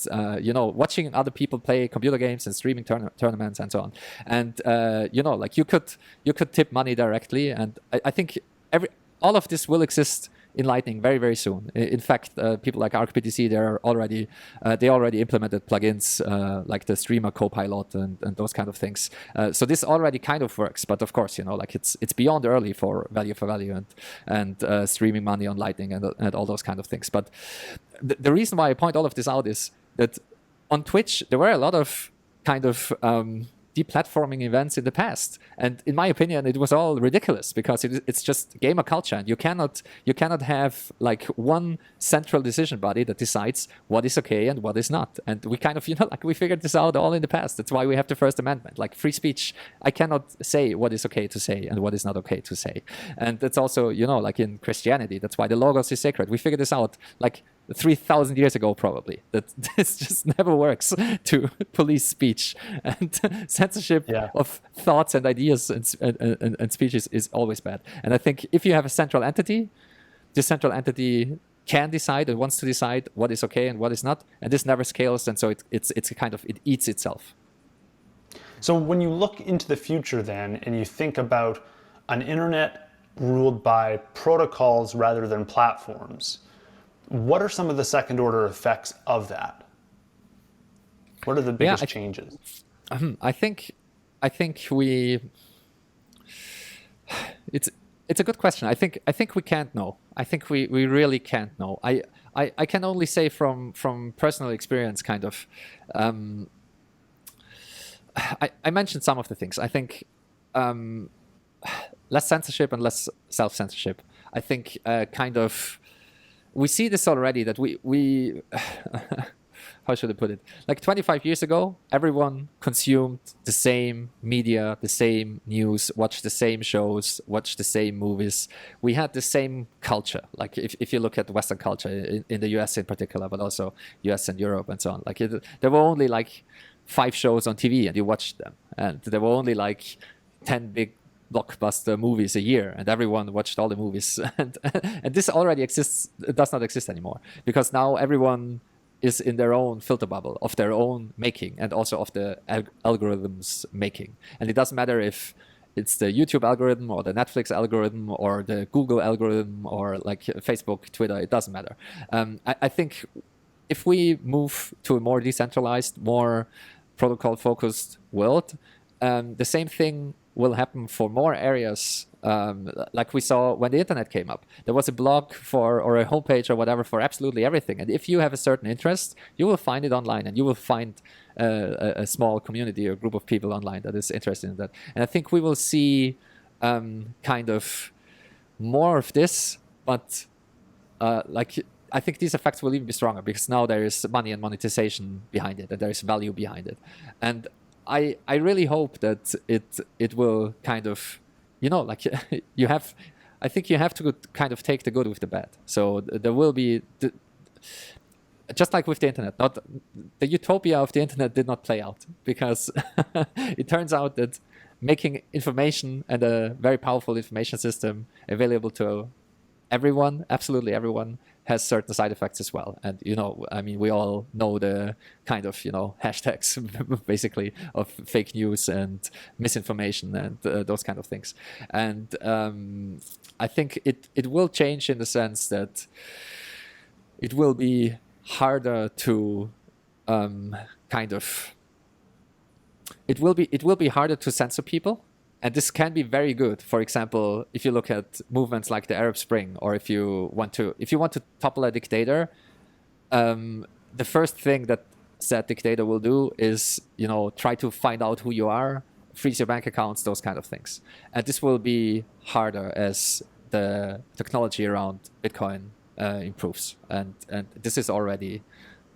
watching other people play computer games and streaming tournaments and so on. And like you could tip money directly, and I think all of this will exist in Lightning very, very soon. In fact, people like ArcBTC, they already implemented plugins like the Streamer Copilot and those kind of things. So this already kind of works, but of course, like it's beyond early for value and streaming money on Lightning and all those kind of things. But the reason why I point all of this out is that on Twitch there were a lot of kind of deplatforming events in the past, and in my opinion it was all ridiculous because it's just gamer culture, and you cannot have like one central decision body that decides what is okay and what is not. And we kind of like we figured this out all in the past. That's why we have the First Amendment, like free speech. I cannot say what is okay to say and what is not okay to say. And that's also like in Christianity, that's why the Logos is sacred. We figured this out like 3,000 years ago, probably, that this just never works to police speech, and censorship of thoughts and ideas and speeches is always bad. And I think if you have a central entity, this central entity can decide and wants to decide what is okay and what is not, and this never scales, and so it's a kind of, it eats itself. So when you look into the future then, and you think about an internet ruled by protocols rather than platforms, what are some of the second order effects of that? What are the biggest changes? I think it's a good question. I think we can't know. I think we really can't know. I can only say from personal experience, kind of. I mentioned some of the things. I think less censorship and less self-censorship. I think kind of. We see this already, that we how should I put it? Like 25 years ago, everyone consumed the same media, the same news, watched the same shows, watched the same movies. We had the same culture. Like if you look at Western culture, in the US in particular, but also US and Europe and so on. Like there were only like 5 shows on TV and you watched them. And there were only like 10 big blockbuster movies a year, and everyone watched all the movies, and this already exists. It does not exist anymore, because now everyone is in their own filter bubble of their own making, and also of the algorithms making. And it doesn't matter if it's the YouTube algorithm or the Netflix algorithm or the Google algorithm or like Facebook, Twitter. It doesn't matter. I think if we move to a more decentralized, more protocol-focused world, the same thing will happen for more areas, like we saw when the internet came up. There was a blog or a homepage or whatever for absolutely everything. And if you have a certain interest, you will find it online, and you will find a small community or group of people online that is interested in that. And I think we will see kind of more of this, but I think these effects will even be stronger, because now there is money and monetization behind it, and there is value behind it. And I really hope that it will kind of, like I think you have to kind of take the good with the bad. So there will be, just like with the internet, not the utopia of the internet did not play out, because it turns out that making information and a very powerful information system available to everyone, absolutely everyone, has certain side effects as well. And, I mean, we all know the kind of, hashtags, basically, of fake news and misinformation and those kind of things. And I think it will change in the sense that it will be harder to it will be harder to censor people. And this can be very good. For example, if you look at movements like the Arab Spring, or if you want to topple a dictator, the first thing that said dictator will do is, try to find out who you are, freeze your bank accounts, those kind of things. And this will be harder as the technology around Bitcoin improves. And this is already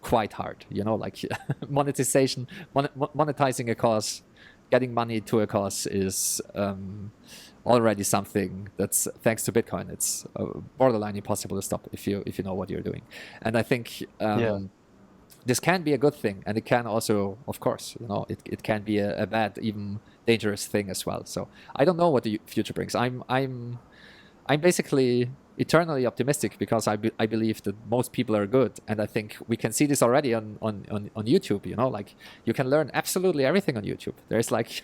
quite hard, like monetization, monetizing a cause getting money to a cause is already something that's, thanks to Bitcoin, it's borderline impossible to stop if you know what you're doing. And I think this can be a good thing, and it can also, of course, it can be a bad, even dangerous thing as well. So I don't know what the future brings. I'm basically eternally optimistic because I believe that most people are good, and I think we can see this already on YouTube. Like you can learn absolutely everything on YouTube. There's like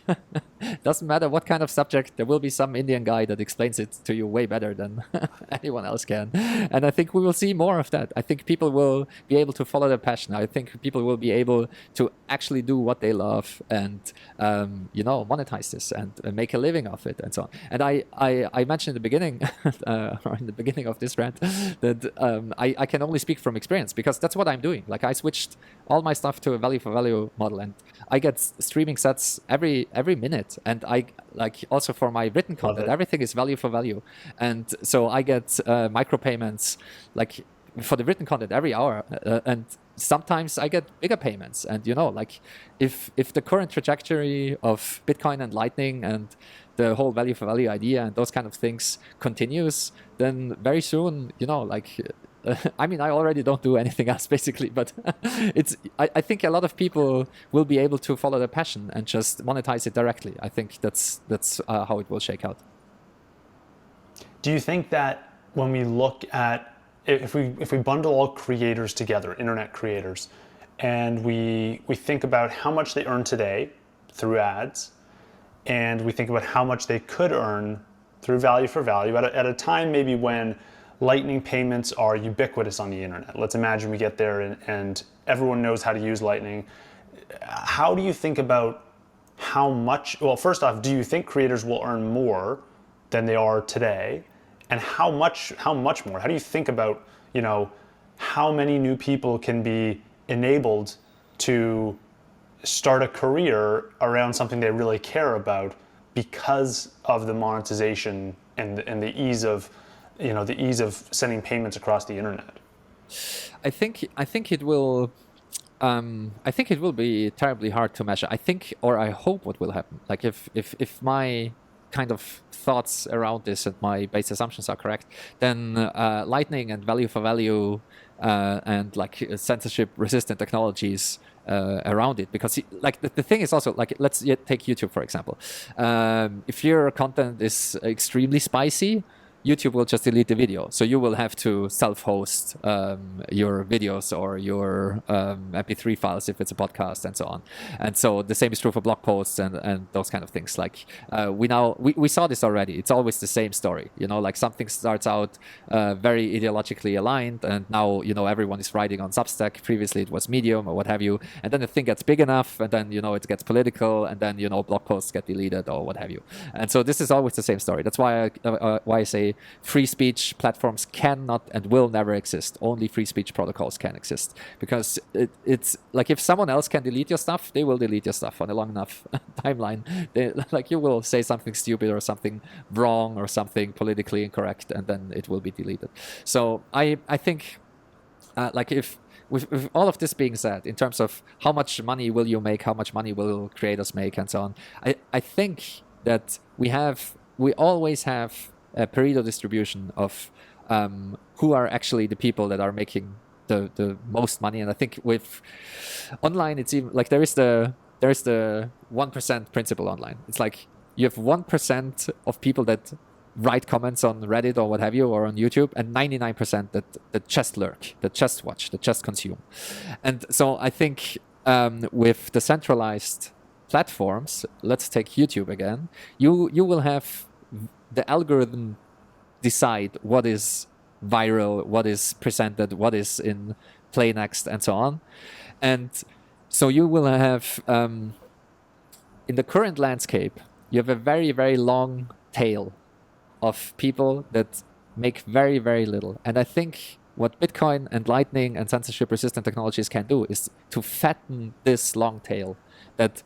doesn't matter what kind of subject, there will be some Indian guy that explains it to you way better than anyone else can. And I think we will see more of that. I think people will be able to follow their passion. I think people will be able to actually do what they love and monetize this and make a living of it and so on. And I mentioned in the beginning or in the beginning of this rant that I can only speak from experience, because that's what I'm doing. Like I switched all my stuff to a value for value model, and I get streaming sets every minute, and I like also for my written content, everything is value for value. And so I get micropayments like for the written content every hour, and sometimes I get bigger payments. And like if the current trajectory of Bitcoin and Lightning and the whole value for value idea and those kind of things continues, then very soon, I mean, I already don't do anything else basically, but I think a lot of people will be able to follow their passion and just monetize it directly. I think that's how it will shake out. Do you think that when we look at, if we bundle all creators together, internet creators, and we think about how much they earn today through ads, and we think about how much they could earn through value for value at a time maybe when Lightning payments are ubiquitous on the internet. Let's imagine we get there and everyone knows how to use Lightning. How do you think about how much, well, first off, do you think creators will earn more than they are today? And how much more? How do you think about, how many new people can be enabled to start a career around something they really care about because of the monetization and the ease of sending payments across the internet? I think it will be terribly hard to measure. I hope what will happen, like if my kind of thoughts around this and my base assumptions are correct, then Lightning and value for value and like censorship resistant technologies around it, because like the thing is also, like, let's take YouTube for example. If your content is extremely spicy, YouTube will just delete the video. So you will have to self-host your videos or your MP3 files if it's a podcast and so on. And so the same is true for blog posts and those kind of things. Like we saw this already. It's always the same story. Like something starts out very ideologically aligned, and now everyone is writing on Substack. Previously it was Medium or what have you. And then the thing gets big enough, and then it gets political, and then blog posts get deleted or what have you. And so this is always the same story. That's why I say free speech platforms cannot and will never exist. Only free speech protocols can exist, because it's like if someone else can delete your stuff, they will delete your stuff on a long enough timeline. You will say something stupid or something wrong or something politically incorrect, and then it will be deleted. So I think if with all of this being said, in terms of how much money will you make, how much money will creators make, and so on, I think that we always have a Pareto distribution of who are actually the people that are making the most money. And I think with online, it's even like there is the 1% principle online. It's like you have 1% of people that write comments on Reddit or what have you, or on YouTube, and 99% that just lurk, that just watch, that just consume. And so I think with the centralized platforms, let's take YouTube again, you will have the algorithm decide what is viral, what is presented, what is in play next, and so on. And so you will have, in the current landscape, you have a very, very long tail of people that make very, very little. And I think what Bitcoin and Lightning and censorship-resistant technologies can do is to fatten this long tail, that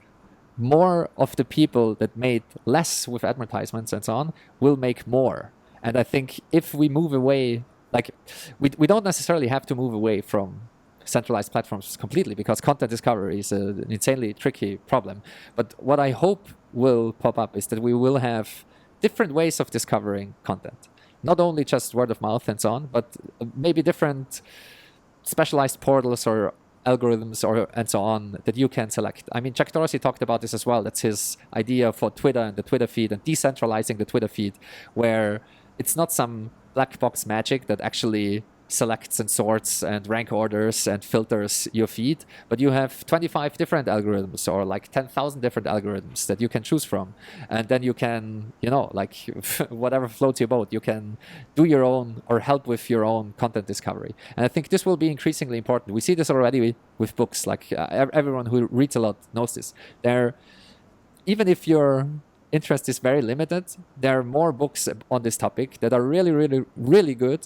more of the people that made less with advertisements and so on will make more. And I think if we move away, like we don't necessarily have to move away from centralized platforms completely, because content discovery is an insanely tricky problem. But what I hope will pop up is that we will have different ways of discovering content. Not only just word of mouth and so on, but maybe different specialized portals or algorithms and so on that you can select. I mean, Jack Dorsey talked about this as well. That's his idea for Twitter and the Twitter feed and decentralizing the Twitter feed, where it's not some black box magic that actually selects and sorts and rank orders and filters your feed, but you have 25 different algorithms or like 10,000 different algorithms that you can choose from. And then you can, like whatever floats your boat, you can do your own or help with your own content discovery. And I think this will be increasingly important. We see this already with books. Like everyone who reads a lot knows this. Even if your interest is very limited, there are more books on this topic that are really, really, really good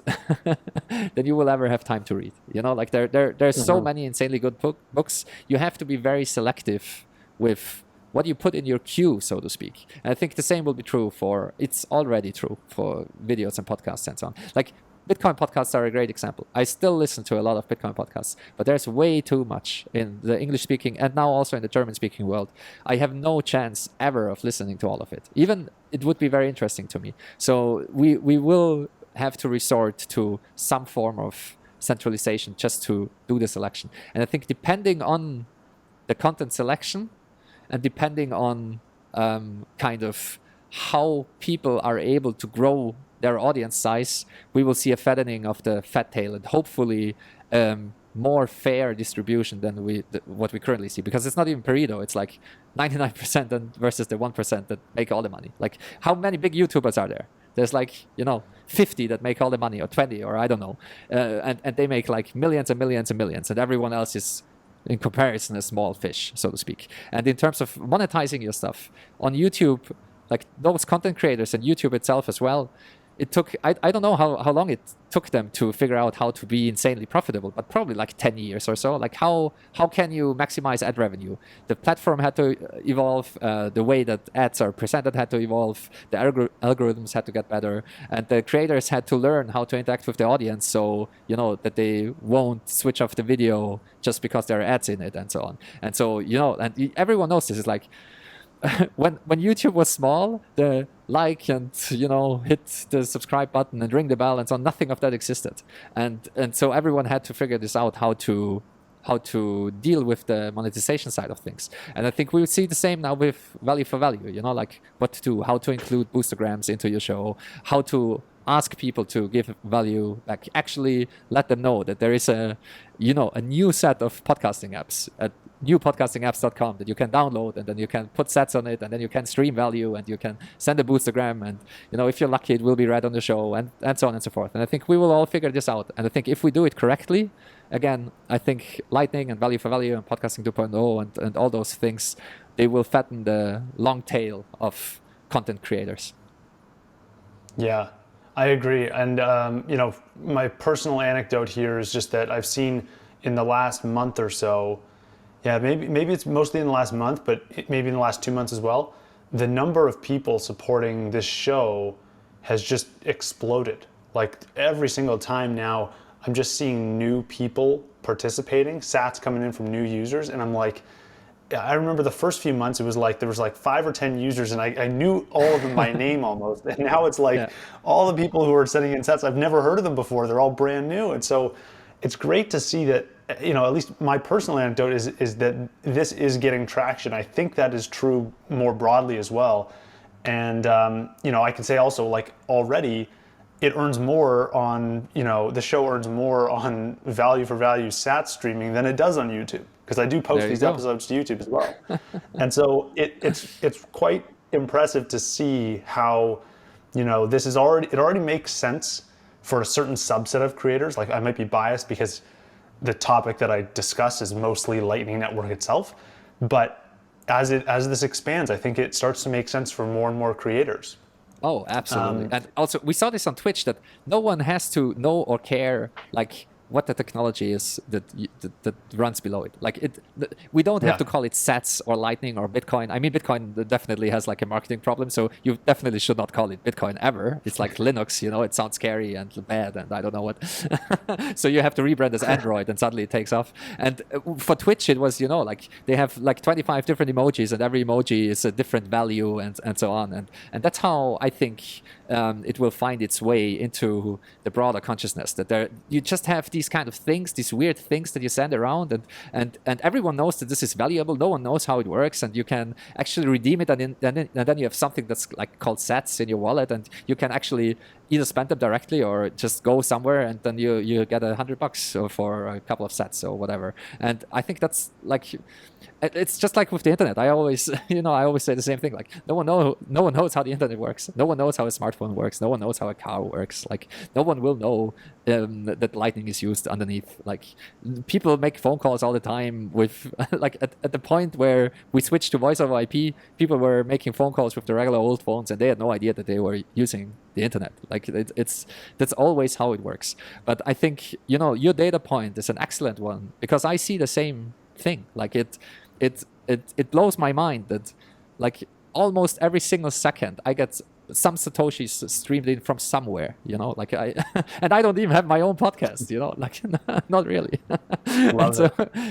than you will ever have time to read. Like there's so many insanely good books. You have to be very selective with what you put in your queue, so to speak. And I think the same will be true it's already true for videos and podcasts and so on. Like Bitcoin podcasts are a great example. I still listen to a lot of Bitcoin podcasts, but there's way too much in the English-speaking and now also in the German-speaking world. I have no chance ever of listening to all of it. Even it would be very interesting to me. So we will have to resort to some form of centralization just to do the selection. And I think depending on the content selection and depending on kind of how people are able to grow their audience size, we will see a fattening of the fat tail and hopefully more fair distribution than what we currently see. Because it's not even Pareto, it's like 99% versus the 1% that make all the money. Like how many big YouTubers are there? There's like, 50 that make all the money, or 20, or I don't know. And they make like millions and millions and millions, and everyone else is in comparison a small fish, so to speak. And in terms of monetizing your stuff on YouTube, like those content creators and YouTube itself as well, it took, I don't know how long it took them to figure out how to be insanely profitable, but probably like 10 years or so. Like how can you maximize ad revenue? The platform had to evolve, the way that ads are presented had to evolve, the algorithms had to get better, and the creators had to learn how to interact with the audience so, that they won't switch off the video just because there are ads in it and so on. And so, and everyone knows this is like, when YouTube was small, the like and hit the subscribe button and ring the bell and so on, nothing of that existed, and so everyone had to figure this out, how to deal with the monetization side of things. And I think we would see the same now with value for value, like what to do, how to include boostergrams into your show, how to ask people to give value, like actually let them know that there is a new set of podcasting apps at newpodcastingapps.com that you can download, and then you can put sets on it, and then you can stream value, and you can send a boostergram, and if you're lucky it will be read on the show, and so on and so forth. And I think we will all figure this out. And I think if we do it correctly, again, I think Lightning and value for value and podcasting 2.0 and all those things, they will fatten the long tail of content creators. Yeah, I agree. And my personal anecdote here is just that I've seen in the last month or so, maybe it's mostly in the last month, but maybe in the last 2 months as well, the number of people supporting this show has just exploded. Like every single time now, I'm just seeing new people participating, sats coming in from new users, and I'm like, I remember the first few months, it was like there was like 5 or 10 users, and I knew all of them by name almost. And now it's like all the people who are sending in sets, I've never heard of them before. They're all brand new. And so it's great to see that, at least my personal anecdote is that this is getting traction. I think that is true more broadly as well. And, I can say also, like, already it earns more on, the show earns more on value for value SAT streaming than it does on YouTube, because I do post these episodes to YouTube as well. And so it's quite impressive to see how, this is it already makes sense for a certain subset of creators. Like, I might be biased because the topic that I discuss is mostly Lightning Network itself, but as this expands, I think it starts to make sense for more and more creators. Oh, absolutely. And also, we saw this on Twitch, that no one has to know or care like what the technology is that runs below it. Like we don't have to call it Sats or Lightning or Bitcoin. I mean, Bitcoin definitely has like a marketing problem, so you definitely should not call it Bitcoin ever. It's like Linux, it sounds scary and bad and I don't know what. So you have to rebrand as Android and suddenly it takes off. And for Twitch, it was, like they have like 25 different emojis and every emoji is a different value and so on. And that's how I think it will find its way into the broader consciousness, that you just have these kind of things, these weird things that you send around, and everyone knows that this is valuable. No one knows how it works, and you can actually redeem it, and then you have something that's like called sats in your wallet, and you can actually either spend them directly or just go somewhere, and then you get $100 for a couple of sats or whatever. And I think that's like, it's just like with the internet. I always say the same thing. Like no one knows how the internet works. No one knows how a smartphone works. No one knows how a car works. Like no one will know that Lightning is used underneath. Like people make phone calls all the time with like at the point where we switched to voice over IP, people were making phone calls with the regular old phones and they had no idea that they were using the internet. Like that's always how it works. But I think your data point is an excellent one, because I see the same thing. Like it blows my mind that like almost every single second I get some satoshis streamed in from somewhere, like and I don't even have my own podcast, like not really.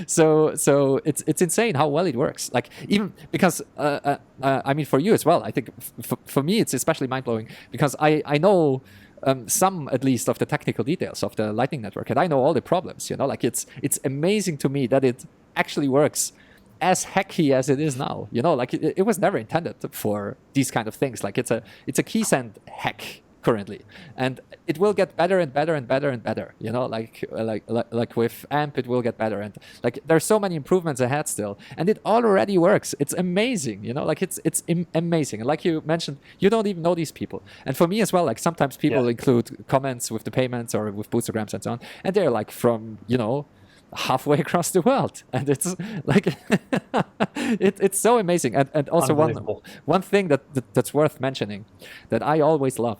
So it's insane how well it works. Like even because I mean for you as well, I think for me it's especially mind-blowing because I know some at least of the technical details of the Lightning Network, and I know all the problems, like it's amazing to me that it actually works as hacky as it is now, like it was never intended for these kind of things. Like it's a key send hack currently, and it will get better and better and better and better, like with AMP it will get better, and like there's so many improvements ahead still, and it already works. It's amazing, like it's amazing. And like you mentioned, you don't even know these people, and for me as well, like sometimes people include comments with the payments or with boostergrams and so on, and they're like from halfway across the world, and it's like it's so amazing. And also one thing that's worth mentioning that I always love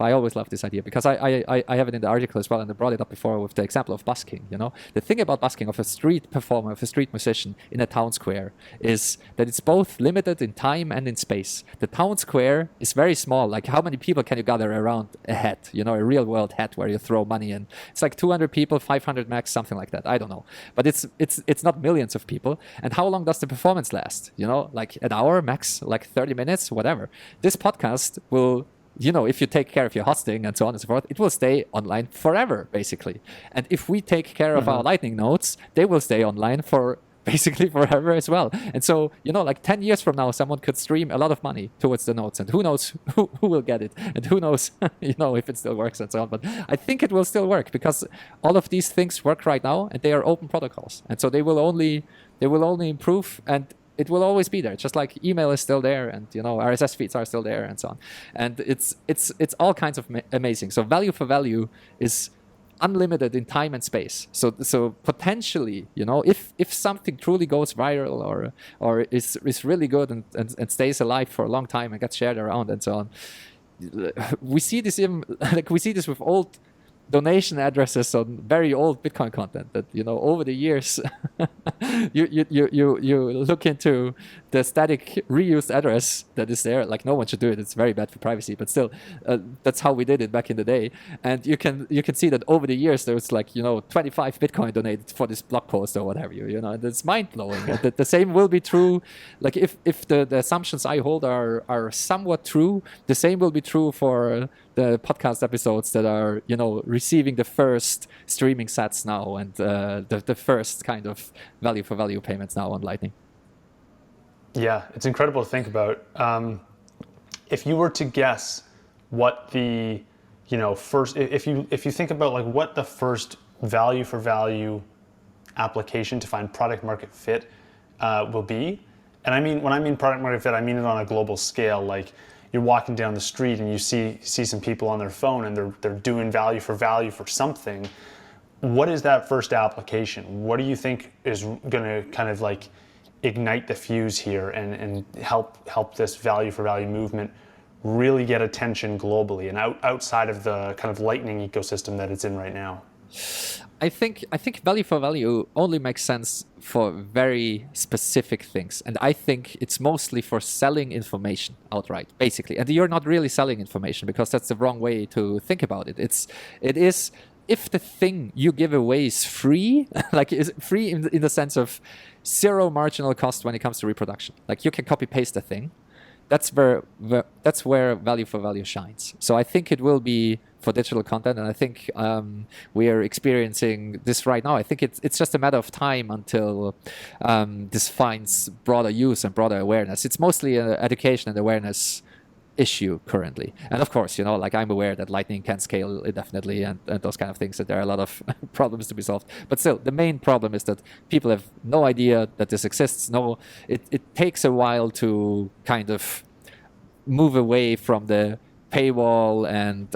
this idea, because I have it in the article as well, and I brought it up before with the example of busking. The thing about busking, of a street performer, of a street musician in a town square, is that it's both limited in time and in space. The town square is very small. Like how many people can you gather around a hat, a real world hat where you throw money in? It's like 200 people, 500 max, something like that, I don't know. But it's not millions of people. And how long does the performance last? Like an hour max, like 30 minutes, whatever. This podcast will, if you take care of your hosting and so on and so forth, it will stay online forever, basically. And if we take care of our Lightning nodes, they will stay online for basically forever as well. And so, like 10 years from now, someone could stream a lot of money towards the nodes, and who knows who will get it, and who knows, if it still works and so on. But I think it will still work, because all of these things work right now, and they are open protocols. And so they will only improve, and it will always be there. Just like email is still there, and RSS feeds are still there, and so on. And it's all kinds of amazing. So value for value is unlimited in time and space. So potentially, if something truly goes viral or is really good and stays alive for a long time and gets shared around and so on, we see this with old donation addresses on very old Bitcoin content that over the years you look into the static reused address that is there. Like no one should do it. It's very bad for privacy, but still that's how we did it back in the day. And you can see that over the years there was like 25 Bitcoin donated for this blog post or whatever. And it's mind-blowing. The same will be true. Like if the assumptions I hold are somewhat true, the same will be true for the podcast episodes that are receiving the first streaming sats now, and the first kind of value for value payments now on Lightning. Yeah, it's incredible to think about. If you were to guess what the first, if you think about like what the first value for value application to find product market fit will be, and when I mean product market fit, I mean it on a global scale. Like you're walking down the street and you see some people on their phone and they're doing value for something. What is that first application? What do you think is going to kind of like ignite the fuse here and help this value for value movement really get attention globally and outside of the kind of Lightning ecosystem that it's in right now? I think value for value only makes sense for very specific things, and I think it's mostly for selling information outright, basically. And you're not really selling information, because that's the wrong way to think about it. It is if the thing you give away is free, like is free in the sense of zero marginal cost when it comes to reproduction. Like you can copy paste the thing. That's where value for value shines. So I think it will be for digital content, and I think we are experiencing this right now. I think it's just a matter of time until this finds broader use and broader awareness. It's mostly an education and awareness issue currently. And of course, like I'm aware that Lightning can scale indefinitely and those kind of things, that there are a lot of problems to be solved. But still, the main problem is that people have no idea that this exists. It takes a while to kind of move away from the paywall and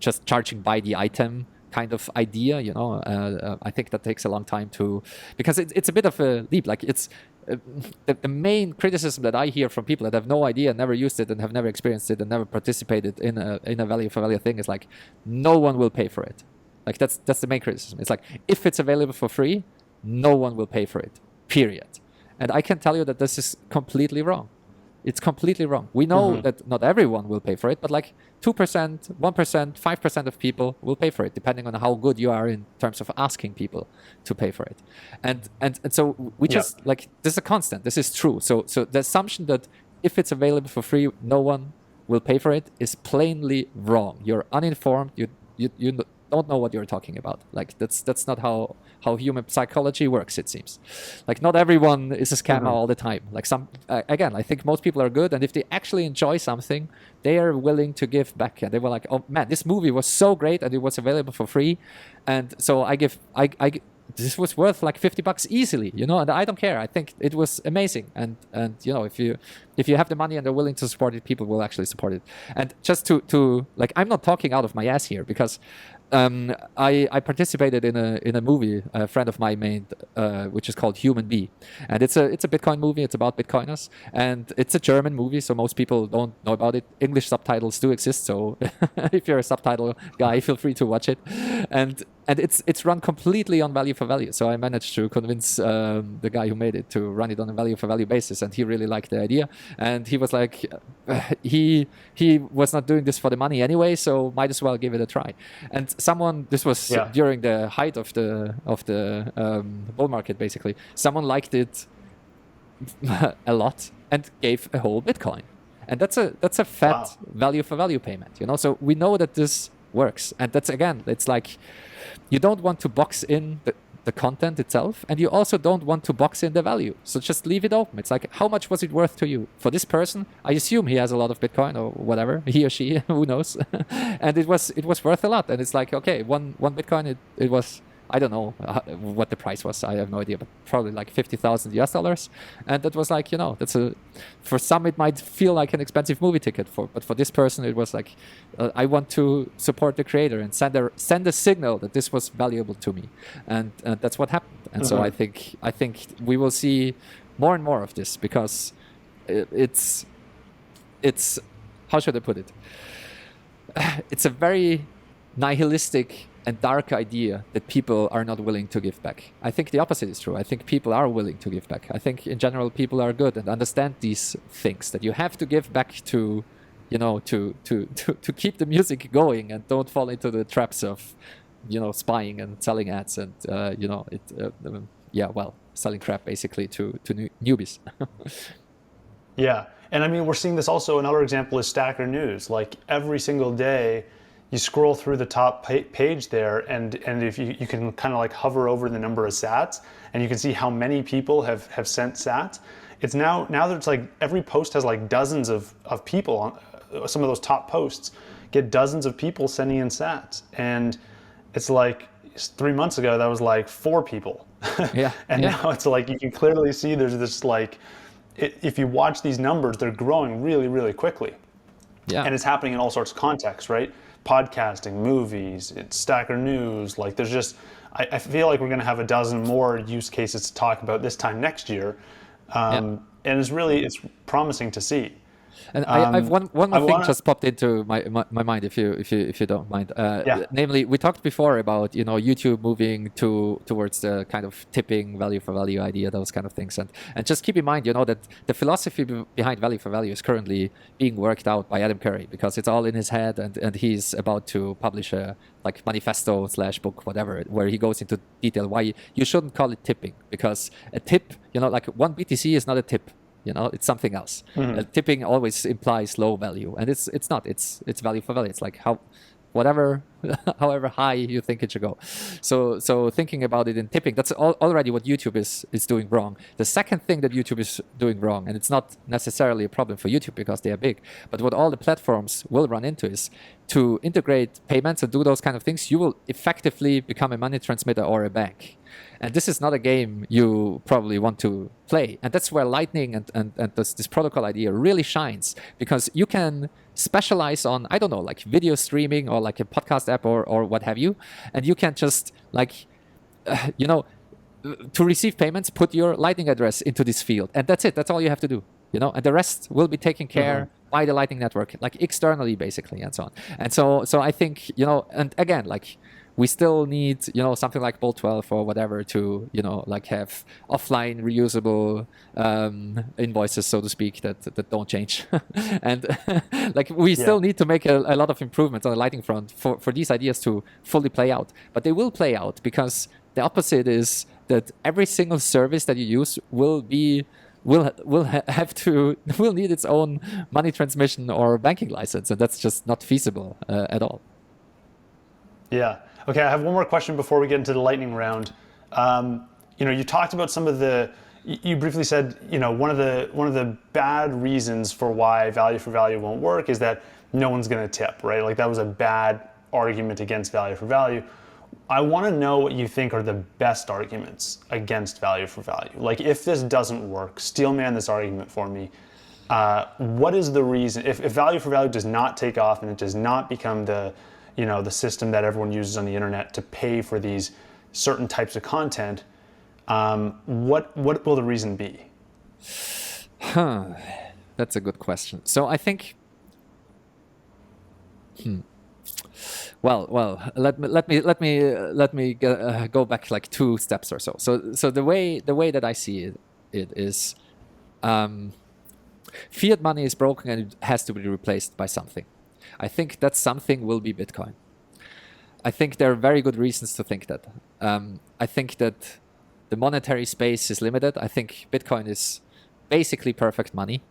just charging by the item kind of idea. I think that takes a long time because it's a bit of a leap. Like it's the main criticism that I hear from people that have no idea, never used it, and have never experienced it, and never participated in a value for value thing is like, no one will pay for it. Like that's the main criticism. It's like, if it's available for free, no one will pay for it, period. And I can tell you that this is completely wrong. It's completely wrong. We know that not everyone will pay for it, but like 2%, 1%, 5% of people will pay for it, depending on how good you are in terms of asking people to pay for it. And so we just like, this is a constant. This is true. So the assumption that if it's available for free, no one will pay for it is plainly wrong. You're uninformed. You don't know what you're talking about. Like that's not how human psychology works, it seems. Like not everyone is a scammer all the time. Like again, I think most people are good, and if they actually enjoy something, they are willing to give back. And they were like, oh man, this movie was so great and it was available for free, and so I this was worth like $50 easily, and I don't care. I think it was amazing, and if you have the money and they're willing to support it, people will actually support it. And just to like, I'm not talking out of my ass here, because I participated in a movie a friend of mine made, which is called Human Bee, and it's a Bitcoin movie. It's about Bitcoiners, and it's a German movie, so most people don't know about it. English subtitles do exist, so if you're a subtitle guy, feel free to watch it. And it's run completely on value for value. So I managed to convince the guy who made it to run it on a value for value basis, and he really liked the idea. And he was like, he was not doing this for the money anyway, so might as well give it a try. And this was during the height of the bull market, basically. Someone liked it a lot and gave a whole Bitcoin, and that's a fat value for value payment. So we know that this works, and that's, again, it's like, you don't want to box in the content itself, and you also don't want to box in the value. So just leave it open. It's like, how much was it worth to you? For this person, I assume he has a lot of Bitcoin or whatever, he or she, who knows? And it was worth a lot. And it's like, okay, one Bitcoin, it was, I don't know what the price was. I have no idea, but probably like $50,000. And that was like, that's for some it might feel like an expensive movie ticket, but for this person it was like, I want to support the creator and send a signal that this was valuable to me, and that's what happened. And so I think we will see more and more of this, because it's how should I put it? It's a very nihilistic and dark idea that people are not willing to give back. I think the opposite is true. I think people are willing to give back. I think in general people are good and understand these things, that you have to give back to keep the music going, and don't fall into the traps of spying and selling ads and selling crap basically to newbies. Yeah, and I mean, we're seeing this also. Another example is Stacker News. Like every single day you scroll through the top page there, and if you can kind of like hover over the number of sats, and you can see how many people have sent sats. It's now that it's like every post has like dozens of people on some of those top posts get dozens of people sending in sats, and it's like 3 months ago that was like 4 people. Now it's like, you can clearly see there's this like, if you watch these numbers, they're growing really, really quickly. And it's happening in all sorts of contexts, right? Podcasting, movies, it's Stacker News. Like there's just, I feel like we're going to have a dozen more use cases to talk about this time next year. And it's promising to see. And I've one more thing wanna- just popped into my mind, if you don't mind. Yeah. Namely, we talked before about YouTube moving towards the kind of tipping value for value idea, those kind of things, and just keep in mind, that the philosophy behind value for value is currently being worked out by Adam Curry, because it's all in his head, and he's about to publish a manifesto / book, whatever, where he goes into detail why you shouldn't call it tipping, because a tip, one BTC is not a tip. It's something else. Tipping always implies low value, and it's not. It's value for value. It's like however high you think it should go. So thinking about it in tipping, that's already what YouTube is doing wrong. The second thing that YouTube is doing wrong, and it's not necessarily a problem for YouTube because they are big, but what all the platforms will run into is to integrate payments and do those kind of things, you will effectively become a money transmitter or a bank. And this is not a game you probably want to play. And that's where Lightning and this protocol idea really shines, because you can specialize on, I don't know, like video streaming or like a podcast app or what have you. And you can just to receive payments, put your Lightning address into this field. And that's it. That's all you have to do. And the rest will be taken care by the Lightning Network, like externally, basically, and so on. And so I think, and again, like, we still need, something like Bolt 12 or whatever to, have offline reusable invoices, so to speak, that don't change. And we still need to make a lot of improvements on the Lightning front for these ideas to fully play out. But they will play out, because the opposite is that every single service that you use will need its own money transmission or banking license, and that's just not feasible at all. Yeah. Okay, I have one more question before we get into the lightning round. You talked about some of the. You briefly said, one of the bad reasons for why value for value won't work is that no one's going to tip, right? Like, that was a bad argument against value for value. I want to know what you think are the best arguments against value for value. Like, if this doesn't work, steelman this argument for me. What is the reason? If value for value does not take off and it does not become the system that everyone uses on the internet to pay for these certain types of content, what will the reason be? That's a good question. So I think, well, let me go back like 2 steps or so. So the way that I see it is, fiat money is broken and it has to be replaced by something. I think that something will be Bitcoin. I think there are very good reasons to think that. I think that the monetary space is limited. I think Bitcoin is basically perfect money.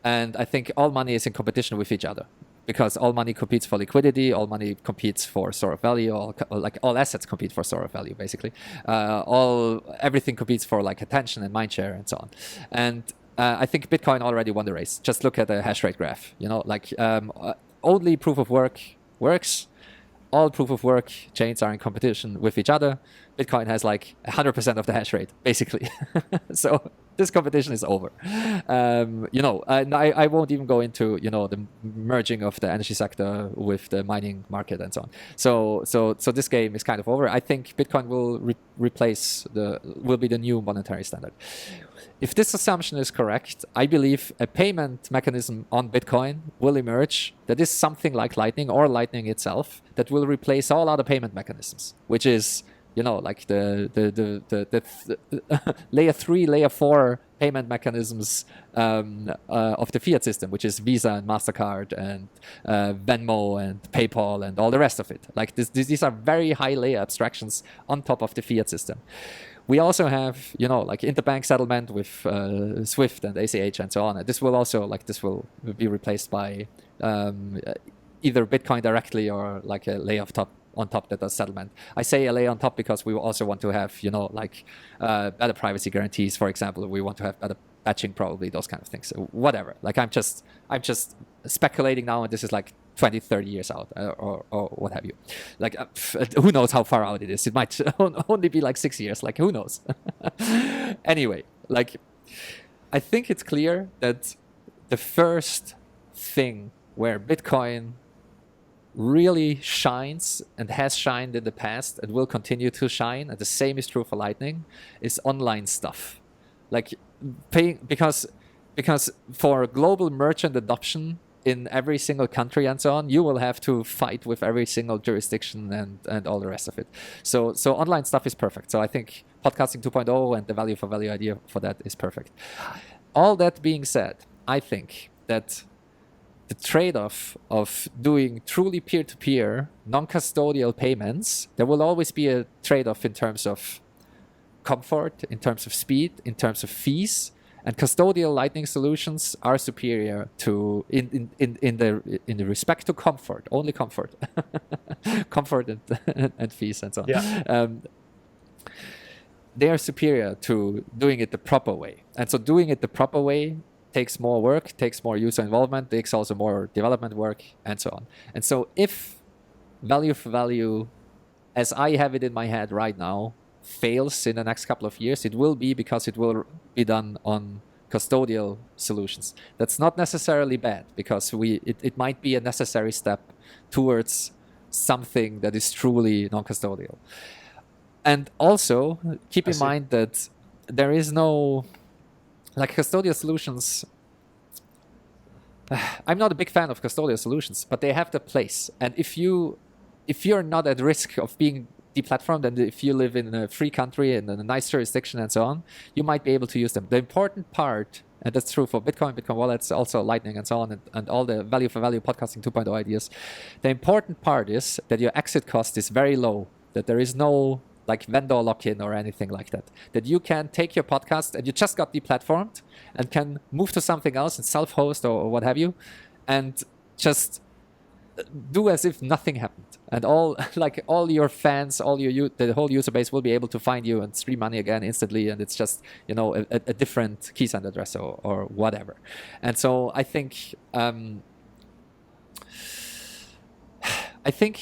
And I think all money is in competition with each other, because all money competes for liquidity, all money competes for store of value, all assets compete for store of value, basically. Everything competes for like attention and mind share and so on. And I think Bitcoin already won the race. Just look at the hash rate graph. Only proof of work works. All proof of work chains are in competition with each other. Bitcoin has like 100% of the hash rate, basically. So this competition is over. I won't even go into, the merging of the energy sector with the mining market and so on. So this game is kind of over. I think Bitcoin will will be the new monetary standard. If this assumption is correct, I believe a payment mechanism on Bitcoin will emerge that is something like Lightning or Lightning itself, that will replace all other payment mechanisms, which is, like the layer 3, layer 4 payment mechanisms of the fiat system, which is Visa and MasterCard and Venmo and PayPal and all the rest of it. Like these are very high layer abstractions on top of the fiat system. We also have, like interbank settlement with SWIFT and ACH and so on. This will be replaced by either Bitcoin directly or like a layer on top that does settlement. I say a layer on top because we also want to have, better privacy guarantees, for example. We want to have better batching, probably, those kind of things. Whatever. Like, I'm just speculating now, and this is like 20, 30 years out or what have you. Like, who knows how far out it is? It might only be like 6 years. Like, who knows? Anyway, like, I think it's clear that the first thing where Bitcoin really shines and has shined in the past and will continue to shine, and the same is true for Lightning, is online stuff. Like, paying, because because for global merchant adoption in every single country and so on, you will have to fight with every single jurisdiction and all the rest of it. So online stuff is perfect. So I think podcasting 2.0 and the value for value idea for that is perfect. All that being said, I think that the trade-off of doing truly peer-to-peer, non-custodial payments, there will always be a trade-off in terms of comfort, in terms of speed, in terms of fees. And custodial Lightning solutions are superior to in the respect to comfort, only comfort, comfort and fees and so on. Yeah. They are superior to doing it the proper way. And so doing it the proper way takes more work, takes more user involvement, takes also more development work, and so on. And so if value for value, as I have it in my head right now, fails in the next couple of years, it will be because it will be done on custodial solutions. That's not necessarily bad, because it might be a necessary step towards something that is truly non-custodial. And also keep in mind that there is no, like, custodial solutions. I'm not a big fan of custodial solutions, but they have the place. And if you're not at risk of being deplatformed, and if you live in a free country and in a nice jurisdiction and so on, you might be able to use them. The important part, and that's true for Bitcoin wallets, also Lightning and so on, and all the value for value podcasting 2.0 ideas. The important part is that your exit cost is very low, that there is no like vendor lock-in or anything like that. That you can take your podcast and you just got deplatformed and can move to something else and self-host or what have you, and just do as if nothing happened. And all your fans, the whole user base will be able to find you and stream money again instantly. And it's just, a different keysend address or whatever. And so I think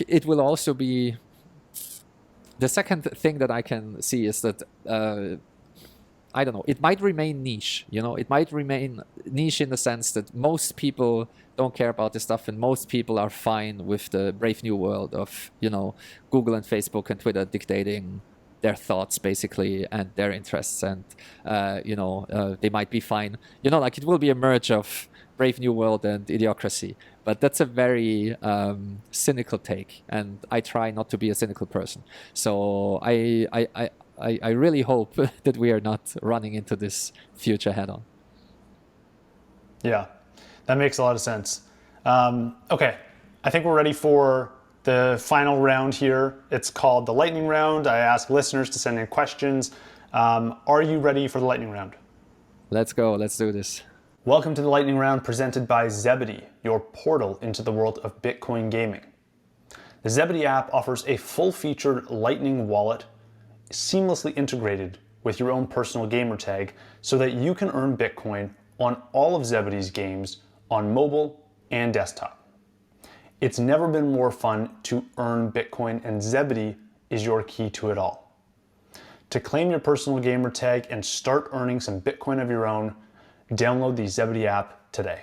it will also be, the second thing that I can see is that, I don't know, it might remain niche, it might remain niche in the sense that most people don't care about this stuff, and most people are fine with the brave new world of, Google and Facebook and Twitter dictating their thoughts basically and their interests, and they might be fine. Like, it will be a merge of brave new world and idiocracy, but that's a very cynical take, and I try not to be a cynical person. So I really hope that we are not running into this future head on. Yeah, that makes a lot of sense. Okay, I think we're ready for the final round here. It's called the lightning round. I ask listeners to send in questions. Are you ready for the lightning round? Let's go. Let's do this. Welcome to the lightning round presented by Zebedee, your portal into the world of Bitcoin gaming. The Zebedee app offers a full-featured Lightning wallet seamlessly integrated with your own personal gamer tag so that you can earn Bitcoin on all of Zebedee's games on mobile and desktop. It's never been more fun to earn Bitcoin, and Zebedee is your key to it all. To claim your personal gamer tag and start earning some Bitcoin of your own, download the Zebedee app today.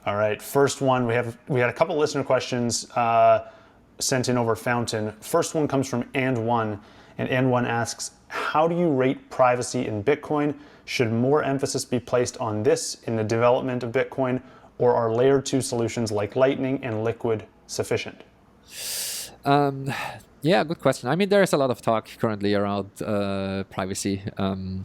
All right, first one, we had a couple listener questions sent in over Fountain. First one comes from And1, and And1 asks, how do you rate privacy in Bitcoin? Should more emphasis be placed on this in the development of Bitcoin, or are layer 2 solutions like Lightning and Liquid sufficient? Yeah, good question. I mean, there is a lot of talk currently around privacy in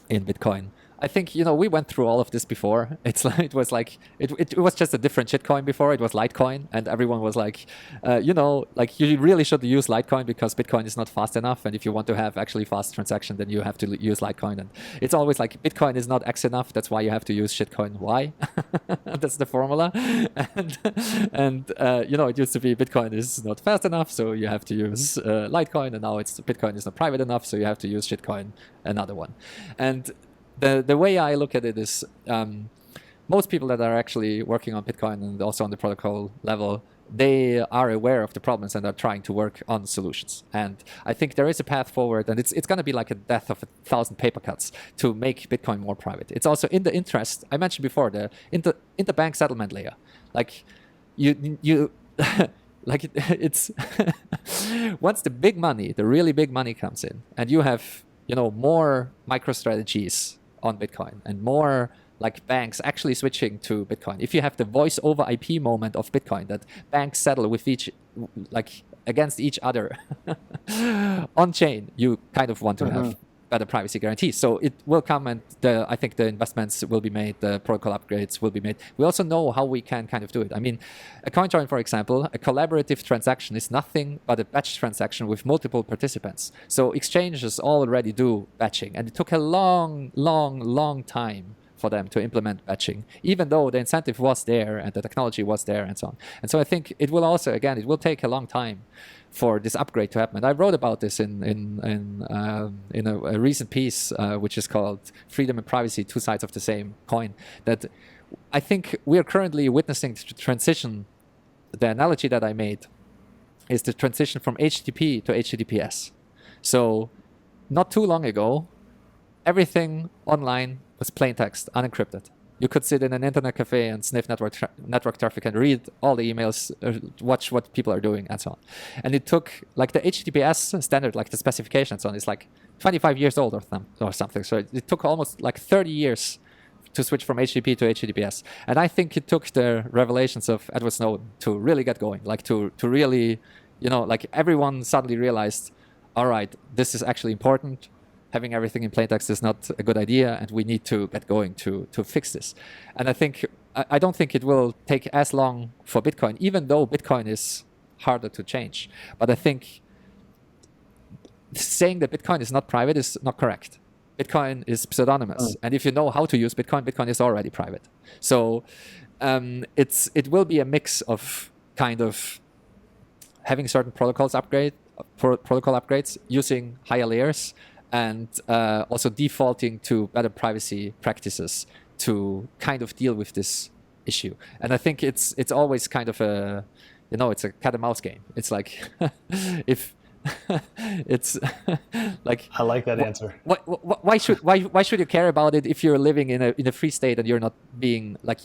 Bitcoin. I think, we went through all of this before. It was just a different shitcoin before. It was Litecoin, and everyone was like, you really should use Litecoin because Bitcoin is not fast enough. And if you want to have actually fast transaction, then you have to use Litecoin. And it's always like Bitcoin is not X enough. That's why you have to use shitcoin Y. That's the formula. And it used to be Bitcoin is not fast enough, so you have to use Litecoin. And now Bitcoin is not private enough, so you have to use shitcoin, another one. And the way I look at it is most people that are actually working on Bitcoin and also on the protocol level, they are aware of the problems and are trying to work on solutions. And I think there is a path forward, and it's going to be like a death of 1,000 paper cuts to make Bitcoin more private. It's also in the interest, I mentioned before, the interbank settlement layer. Like you like it's once the big money, the really big money comes in, and you have more micro strategies on Bitcoin and more like banks actually switching to Bitcoin, if you have the voice over IP moment of Bitcoin, that banks settle with like against each other on chain, you kind of want to have better privacy guarantees. So it will come, and I think the investments will be made, the protocol upgrades will be made. We also know how we can kind of do it. I mean, a coin join, for example, a collaborative transaction is nothing but a batch transaction with multiple participants. So exchanges already do batching, and it took a long time for them to implement batching, even though the incentive was there and the technology was there and so on. And so I think it will also, again, it will take a long time for this upgrade to happen. And I wrote about this in a recent piece, which is called "Freedom and Privacy: Two Sides of the Same Coin." That I think we are currently witnessing the transition. The analogy that I made is the transition from HTTP to HTTPS. So not too long ago, everything online was plain text, unencrypted. You could sit in an internet cafe and sniff network traffic and read all the emails, watch what people are doing, and so on. And it took, like, the HTTPS standard, like the specification and so on, is like 25 years old or something. So it took almost like 30 years to switch from HTTP to HTTPS. And I think it took the revelations of Edward Snowden to really get going, like to really, like everyone suddenly realized, all right, this is actually important. Having everything in plain text is not a good idea, and we need to get going to fix this. And I don't think it will take as long for Bitcoin, even though Bitcoin is harder to change. But I think saying that Bitcoin is not private is not correct. Bitcoin is pseudonymous, and if you know how to use Bitcoin, Bitcoin is already private. So it will be a mix of kind of having certain protocol upgrades, using higher layers, and also defaulting to better privacy practices to kind of deal with this issue. And I think it's always kind of it's a cat and mouse game. It's like if it's like, I like that answer. Why should you care about it if you're living in a free state and you're not being like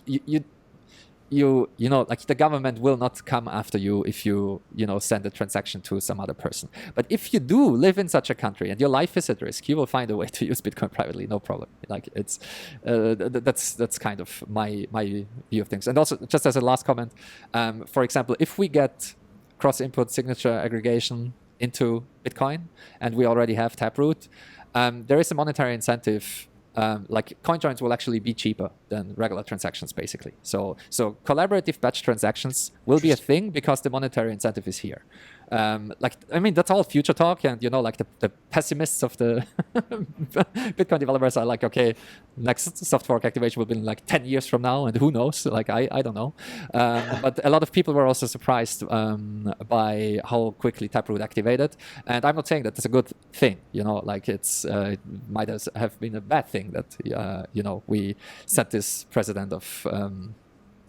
like the government will not come after you if you send a transaction to some other person. But if you do live in such a country and your life is at risk, you will find a way to use Bitcoin privately, no problem. Like it's that's kind of my view of things. And also, just as a last comment, for example, if we get cross-input signature aggregation into Bitcoin, and we already have Taproot, there is a monetary incentive. Like coin joins will actually be cheaper than regular transactions, basically. So collaborative batch transactions will be a thing because the monetary incentive is here. That's all future talk, and like the pessimists of the Bitcoin developers are like, okay, next soft fork activation will be in like 10 years from now, and who knows? Like I don't know. But a lot of people were also surprised by how quickly Taproot activated, and I'm not saying that it's a good thing. Like it might have been a bad thing that we set this precedent of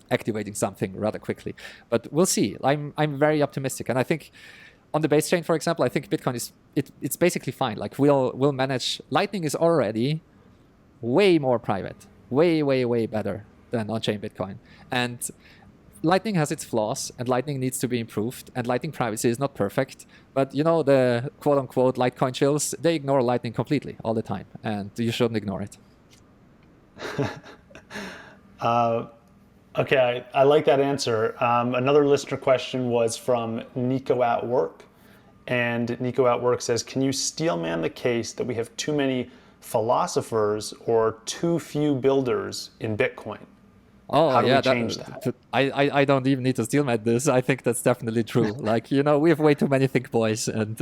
activating something rather quickly. But we'll see. I'm very optimistic, and I think on the base chain, for example, I think Bitcoin it's basically fine. Like we'll manage. Lightning is already way more private, way better than on-chain Bitcoin, and Lightning has its flaws, and Lightning needs to be improved, and Lightning privacy is not perfect. But the quote-unquote Litecoin chills, they ignore Lightning completely all the time, and you shouldn't ignore it. Okay, I like that answer. Another listener question was from Nico at Work. And Nico at Work says, can you steelman the case that we have too many philosophers or too few builders in Bitcoin? Oh, how do yeah, we change that? I don't even need to steelman this. I think that's definitely true. Like, we have way too many think boys and,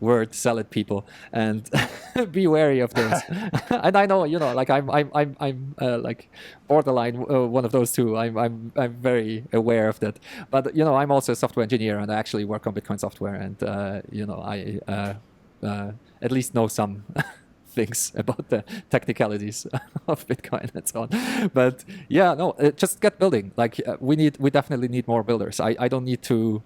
word salad people, and be wary of those. And I know, like I'm like borderline one of those two. I'm very aware of that. But, I'm also a software engineer, and I actually work on Bitcoin software, and, I at least know some things about the technicalities of Bitcoin and so on. But yeah, no, just get building. Like we definitely need more builders. I don't need to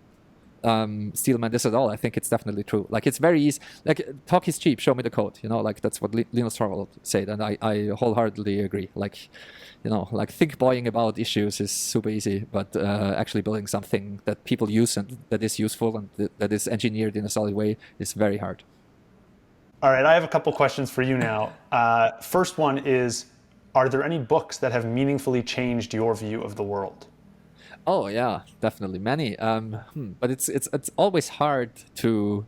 steelman this at all. I think it's definitely true. Like it's very easy. Like talk is cheap. Show me the code. Like that's what Linus Torvald said, and I wholeheartedly agree. Like like think boying about issues is super easy, but actually building something that people use and that is useful and that is engineered in a solid way is very hard. All right, I have a couple questions for you now. First one is, are there any books that have meaningfully changed your view of the world? Oh yeah, definitely many. But it's always hard to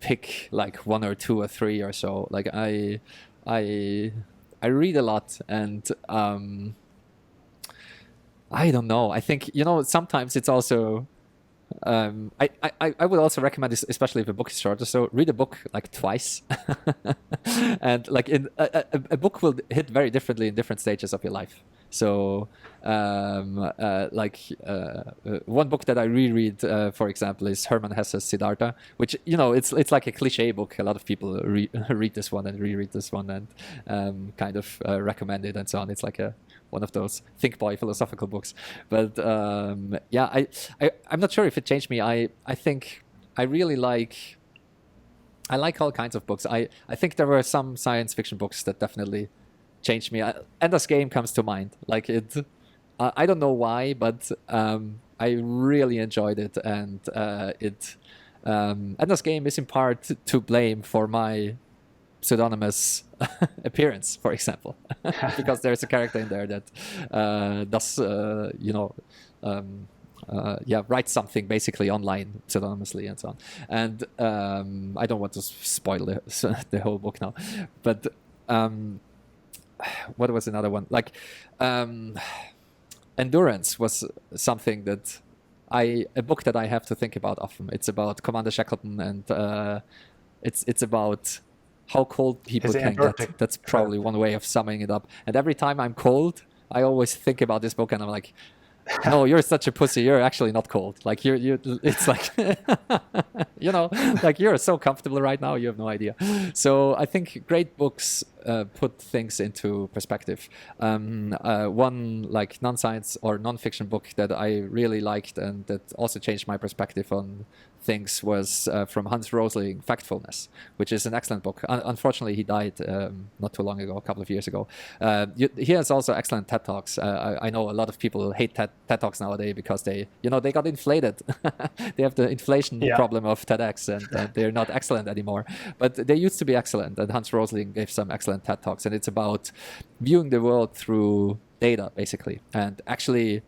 pick like one or two or three or so. Like I read a lot, and I don't know. I think, sometimes it's also I would also recommend this, especially if a book is shorter. So read a book like twice, and like a book will hit very differently in different stages of your life. So one book that I reread, for example, is Hermann Hesse's Siddhartha, which it's like a cliche book. A lot of people read this one and reread this one and kind of recommend it and so on. It's like one of those think boy philosophical books. But yeah, I'm not sure if it changed me. I think I really like all kinds of books. I think there were some science fiction books that definitely changed me. Ender's Game comes to mind. Like it, I don't know why, but I really enjoyed it, and Ender's Game is in part to blame for my pseudonymous appearance, for example, because there's a character in there that does write something basically online pseudonymously and so on. And I don't want to spoil the whole book now, but what was another one? Like Endurance was something that a book that I have to think about often. It's about Commander Shackleton, and it's about how cold people can get. That's probably one way of summing it up. And every time I'm cold, I always think about this book, and I'm like, no, you're such a pussy. You're actually not cold. Like it's like, like you're so comfortable right now. You have no idea. So I think great books put things into perspective. One like non-science or non-fiction book that I really liked and that also changed my perspective on things was from Hans Rosling, Factfulness, which is an excellent book. Unfortunately, he died not too long ago, a couple of years ago. He has also excellent TED Talks. I know a lot of people hate TED Talks nowadays because they got inflated. They have the inflation problem of TEDx, and they're not excellent anymore. But they used to be excellent, and Hans Rosling gave some excellent TED Talks, and it's about viewing the world through data, basically, and actually,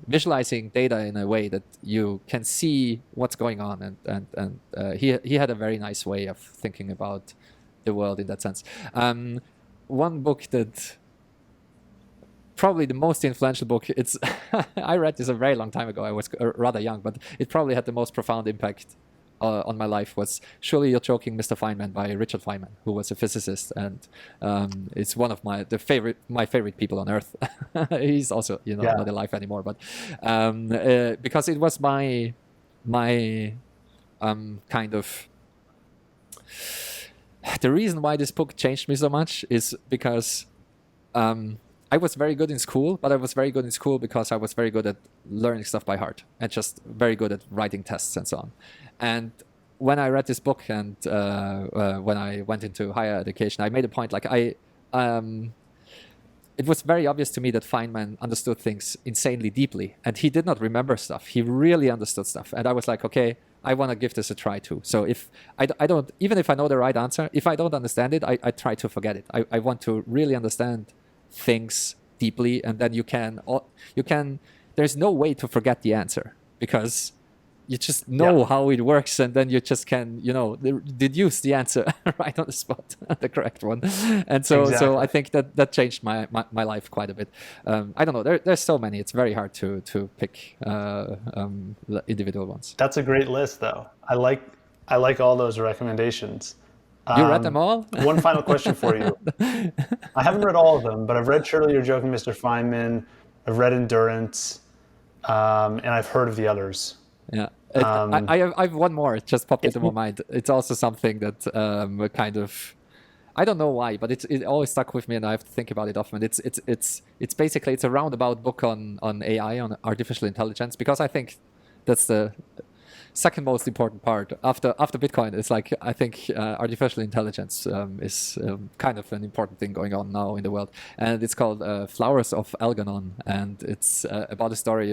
visualizing data in a way that you can see what's going on, and he had a very nice way of thinking about the world in that sense. One book that probably the most influential book, it's I read this a very long time ago. I was rather young, but it probably had the most profound impact on my life was Surely You're Joking, Mr. Feynman by Richard Feynman, who was a physicist, and it's one of my favorite people on earth. He's also not alive anymore, but because it was my kind of the reason why this book changed me so much is because I was very good in school, but I was very good in school because I was very good at learning stuff by heart and just very good at writing tests and so on. And when I read this book and when I went into higher education, I made a point, like it was very obvious to me that Feynman understood things insanely deeply, and he did not remember stuff. He really understood stuff. And I was like, okay, I want to give this a try too. So if I don't, even if I know the right answer, if I don't understand it, I try to forget it. I want to really understand things deeply, and then you can there's no way to forget the answer because you just know how it works, and then you just can deduce the answer right on the spot, the correct one. And so I think that changed my life quite a bit. I don't know, there's so many, it's very hard to pick individual ones. That's a great list though. I like all those recommendations. You read them all? One final question for you. I haven't read all of them, but I've read Surely You're Joking, Mr. Feynman. I've read Endurance, and I've heard of the others. Yeah. I have one more. It just popped into my mind. It's also something that kind of, I don't know why, but it always stuck with me, and I have to think about it often. It's basically a roundabout book on AI, on artificial intelligence, because I think that's the second most important part after Bitcoin. It's like, I think artificial intelligence is kind of an important thing going on now in the world, and it's called Flowers of Algernon, and it's about a story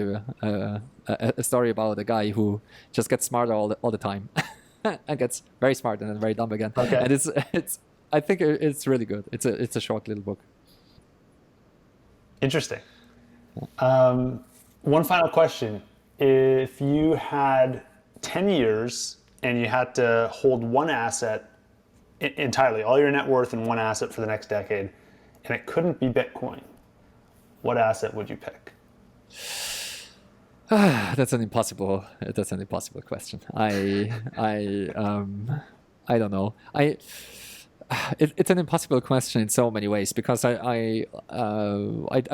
about a guy who just gets smarter all the time and gets very smart and then very dumb again. Okay. And I think it's really good. It's a short little book. Interesting. One final question. If you had 10 years and you had to hold one asset entirely, all your net worth in one asset for the next decade, and it couldn't be Bitcoin, what asset would you pick? That's an impossible question. I don't know. It's an impossible question in so many ways, because I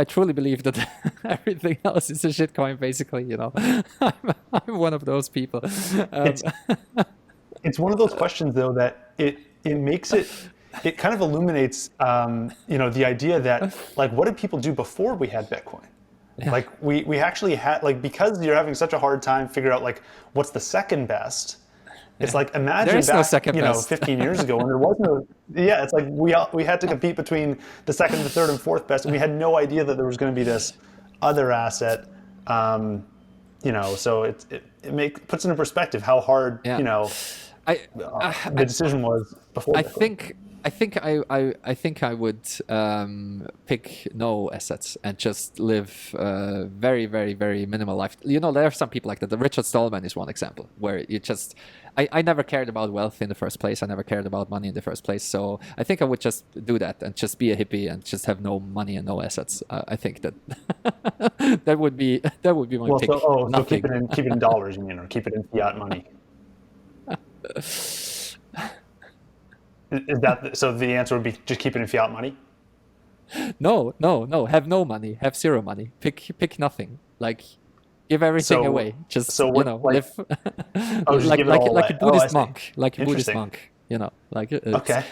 truly believe that everything else is a shitcoin, basically. I'm one of those people. It's one of those questions, though, that it makes it kind of illuminates the idea that, like, what did people do before we had Bitcoin? Yeah. Like we actually had, like, because you're having such a hard time figuring out, like, what's the second best. It's like, imagine back, no 15 years ago when there was no, it's like we had to compete between the second, the third, and fourth best, and we had no idea that there was going to be this other asset. So it puts into perspective how hard the decision was before. I think I would pick no assets and just live very, very, very minimal life. There are some people like that. The Richard Stallman is one example where you just. I never cared about wealth in the first place. I never cared about money in the first place. So I think I would just do that and just be a hippie and just have no money and no assets. I think that that would be my pick. So keep it in dollars, or keep it in fiat money. Is that so? The answer would be just keep it in fiat money. No. Have no money. Have zero money. Pick nothing. Like, give everything away. Just live like a Buddhist monk. Like a Buddhist monk.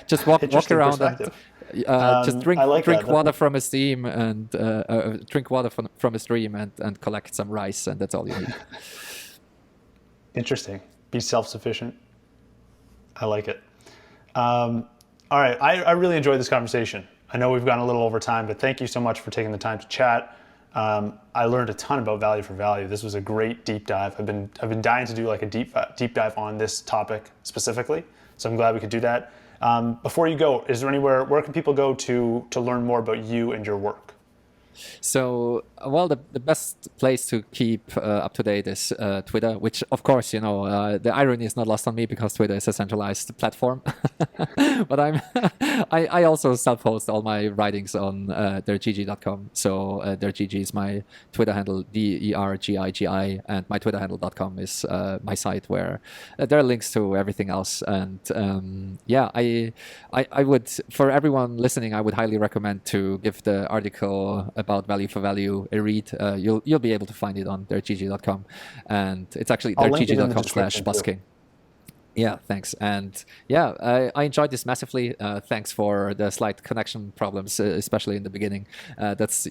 Just walk around and just drink water from a stream and drink water from a stream and collect some rice, and that's all you need. Interesting. Be self-sufficient. I like it. All right. I really enjoyed this conversation. I know we've gone a little over time, but thank you so much for taking the time to chat. I learned a ton about value for value. This was a great deep dive. I've been dying to do like a deep dive on this topic specifically, so I'm glad we could do that. Before you go, is there anywhere, where can people go to learn more about you and your work? So, well, the best place to keep up to date is Twitter, which, of course, the irony is not lost on me because Twitter is a centralized platform. But I also self-host all my writings on dergigi.com. So dergigi is my Twitter handle, DERGIGI, and my twitterhandle.com is my site where there are links to everything else. And I would, for everyone listening, I would highly recommend to give the article about value for value a read. You'll be able to find it on dergigi.com, and it's actually dergigi.com/busking. Yeah, thanks. And I enjoyed this massively. Thanks for the slight connection problems, especially in the beginning. That's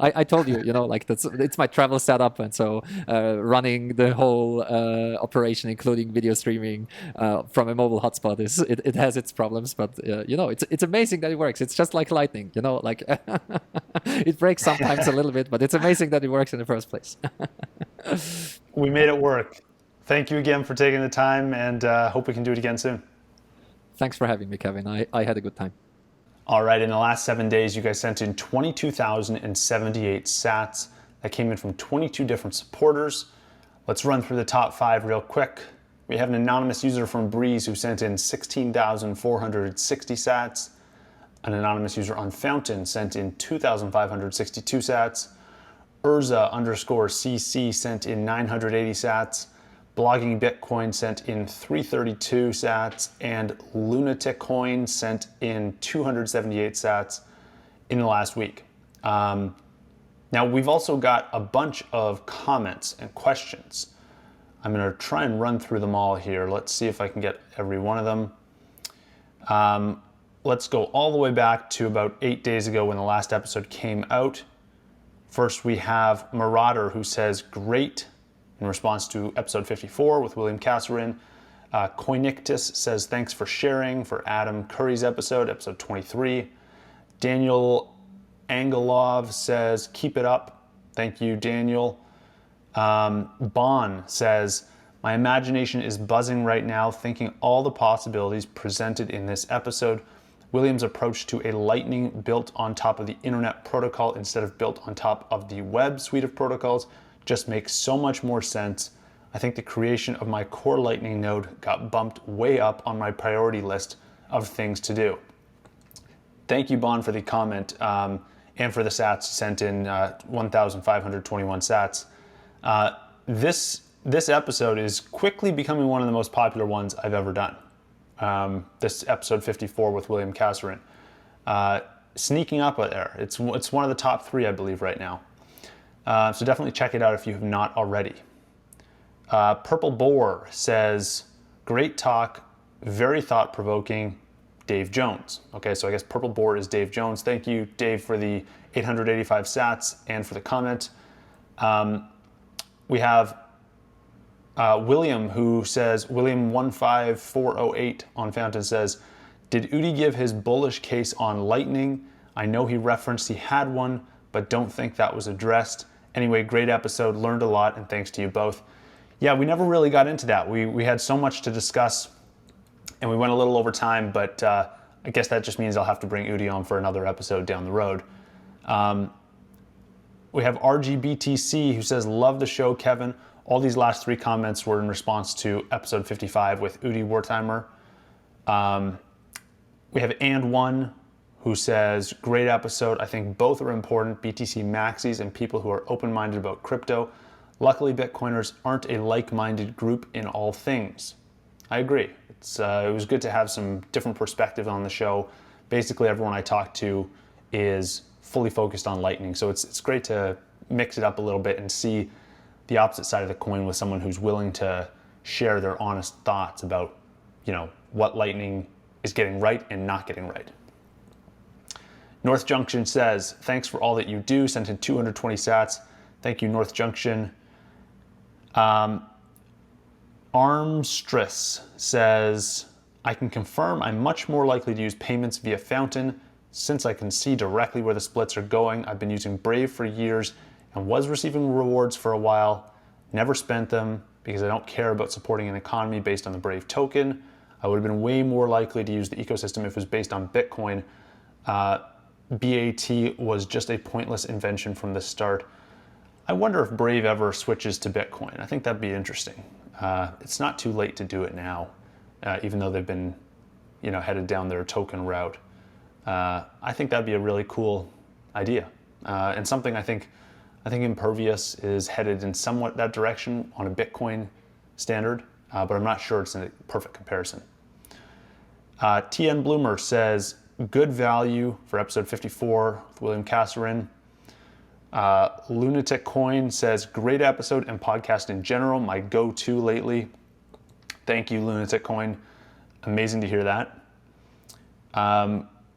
I told you, it's my travel setup, and so running the whole operation, including video streaming from a mobile hotspot, it has its problems, but it's amazing that it works. It's just like lightning, it breaks sometimes a little bit, but it's amazing that it works in the first place. We made it work. Thank you again for taking the time, and hope we can do it again soon. Thanks for having me, Kevin. I had a good time. All right, in the last 7 days, you guys sent in 22,078 sats. That came in from 22 different supporters. Let's run through the top 5 real quick. We have an anonymous user from Breeze who sent in 16,460 sats. An anonymous user on Fountain sent in 2,562 sats. Urza_CC sent in 980 sats. Blogging Bitcoin sent in 332 sats, and Lunatic Coin sent in 278 sats in the last week. Now, we've also got a bunch of comments and questions. I'm going to try and run through them all here. Let's see if I can get every one of them. Let's go all the way back to about 8 days ago when the last episode came out. First, we have Marauder, who says, great, in response to episode 54 with William Kasserin. Koinictus says, thanks for sharing for Adam Curry's episode 23. Daniel Angelov says, keep it up. Thank you, Daniel. Bon says, My imagination is buzzing right now, thinking all the possibilities presented in this episode. William's approach to a Lightning built on top of the internet protocol instead of built on top of the web suite of protocols just makes so much more sense. I think the creation of my core Lightning node got bumped way up on my priority list of things to do. Thank you, Bon, for the comment and for the sats sent in, 1,521 sats. This episode is quickly becoming one of the most popular ones I've ever done. This episode 54 with William Kasserin. Sneaking up there. It's one of the top 3, I believe, right now. So definitely check it out if you have not already. Purple Boar says, great talk, very thought-provoking, Dave Jones. Okay, so I guess Purple Boar is Dave Jones. Thank you, Dave, for the 885 sats and for the comment. We have William, who says, William15408 on Fountain says, did Udi give his bullish case on Lightning? I know he referenced he had one, but don't think that was addressed. Anyway, great episode, learned a lot, and thanks to you both. Yeah, we never really got into that. We had so much to discuss, and we went a little over time, but I guess that just means I'll have to bring Udi on for another episode down the road. We have RGBTC, who says, love the show, Kevin. All these last 3 comments were in response to episode 55 with Udi Wertheimer. We have And1, who says, great episode. I think both are important, BTC maxis and people who are open-minded about crypto. Luckily, Bitcoiners aren't a like-minded group in all things. I agree. It was good to have some different perspective on the show. Basically, everyone I talk to is fully focused on Lightning, so it's great to mix it up a little bit and see the opposite side of the coin with someone who's willing to share their honest thoughts about, what Lightning is getting right and not getting right. North Junction says, thanks for all that you do, sent in 220 sats. Thank you, North Junction. Armstress says, I can confirm I'm much more likely to use payments via Fountain since I can see directly where the splits are going. I've been using Brave for years and was receiving rewards for a while. Never spent them because I don't care about supporting an economy based on the Brave token. I would have been way more likely to use the ecosystem if it was based on Bitcoin. BAT was just a pointless invention from the start. I wonder if Brave ever switches to Bitcoin. I think that'd be interesting. It's not too late to do it now, even though they've been, headed down their token route. I think that'd be a really cool idea, and something I think Impervious is headed in somewhat that direction on a Bitcoin standard, but I'm not sure it's a perfect comparison. TN Bloomer says, good value for episode 54 with William Kasserin. Lunatic Coin says, great episode and podcast in general, my go-to lately. Thank you, Lunatic Coin. Amazing to hear that.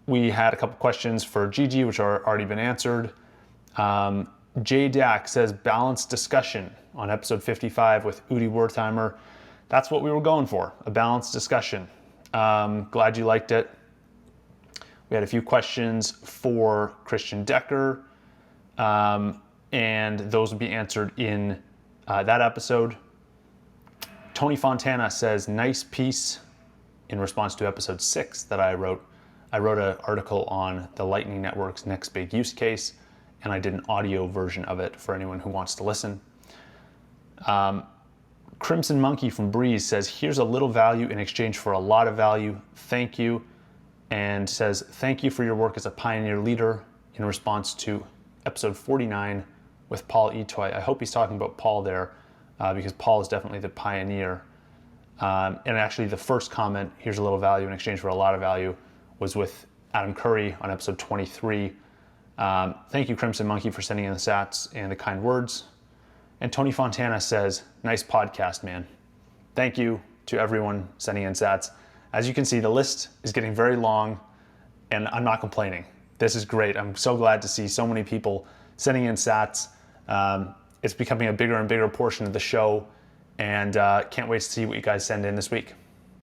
We had a couple questions for Gigi, which are already been answered. JDAC says, balanced discussion on episode 55 with Udi Wertheimer. That's what we were going for, a balanced discussion. Glad you liked it. We had a few questions for Christian Decker, and those will be answered in that episode. Tony Fontana says, nice piece in response to episode 6 that I wrote. I wrote an article on the Lightning Network's next big use case, and I did an audio version of it for anyone who wants to listen. Crimson Monkey from Breeze says, here's a little value in exchange for a lot of value. Thank you. And says, thank you for your work as a pioneer leader in response to episode 49 with Paul Etoy. I hope he's talking about Paul there because Paul is definitely the pioneer. And actually the first comment, here's a little value in exchange for a lot of value, was with Adam Curry on episode 23. Thank you, Crimson Monkey, for sending in the sats and the kind words. And Tony Fontana says, nice podcast, man. Thank you to everyone sending in sats. As you can see, the list is getting very long, and I'm not complaining. This is great. I'm so glad to see so many people sending in sats. It's becoming a bigger and bigger portion of the show, and can't wait to see what you guys send in this week.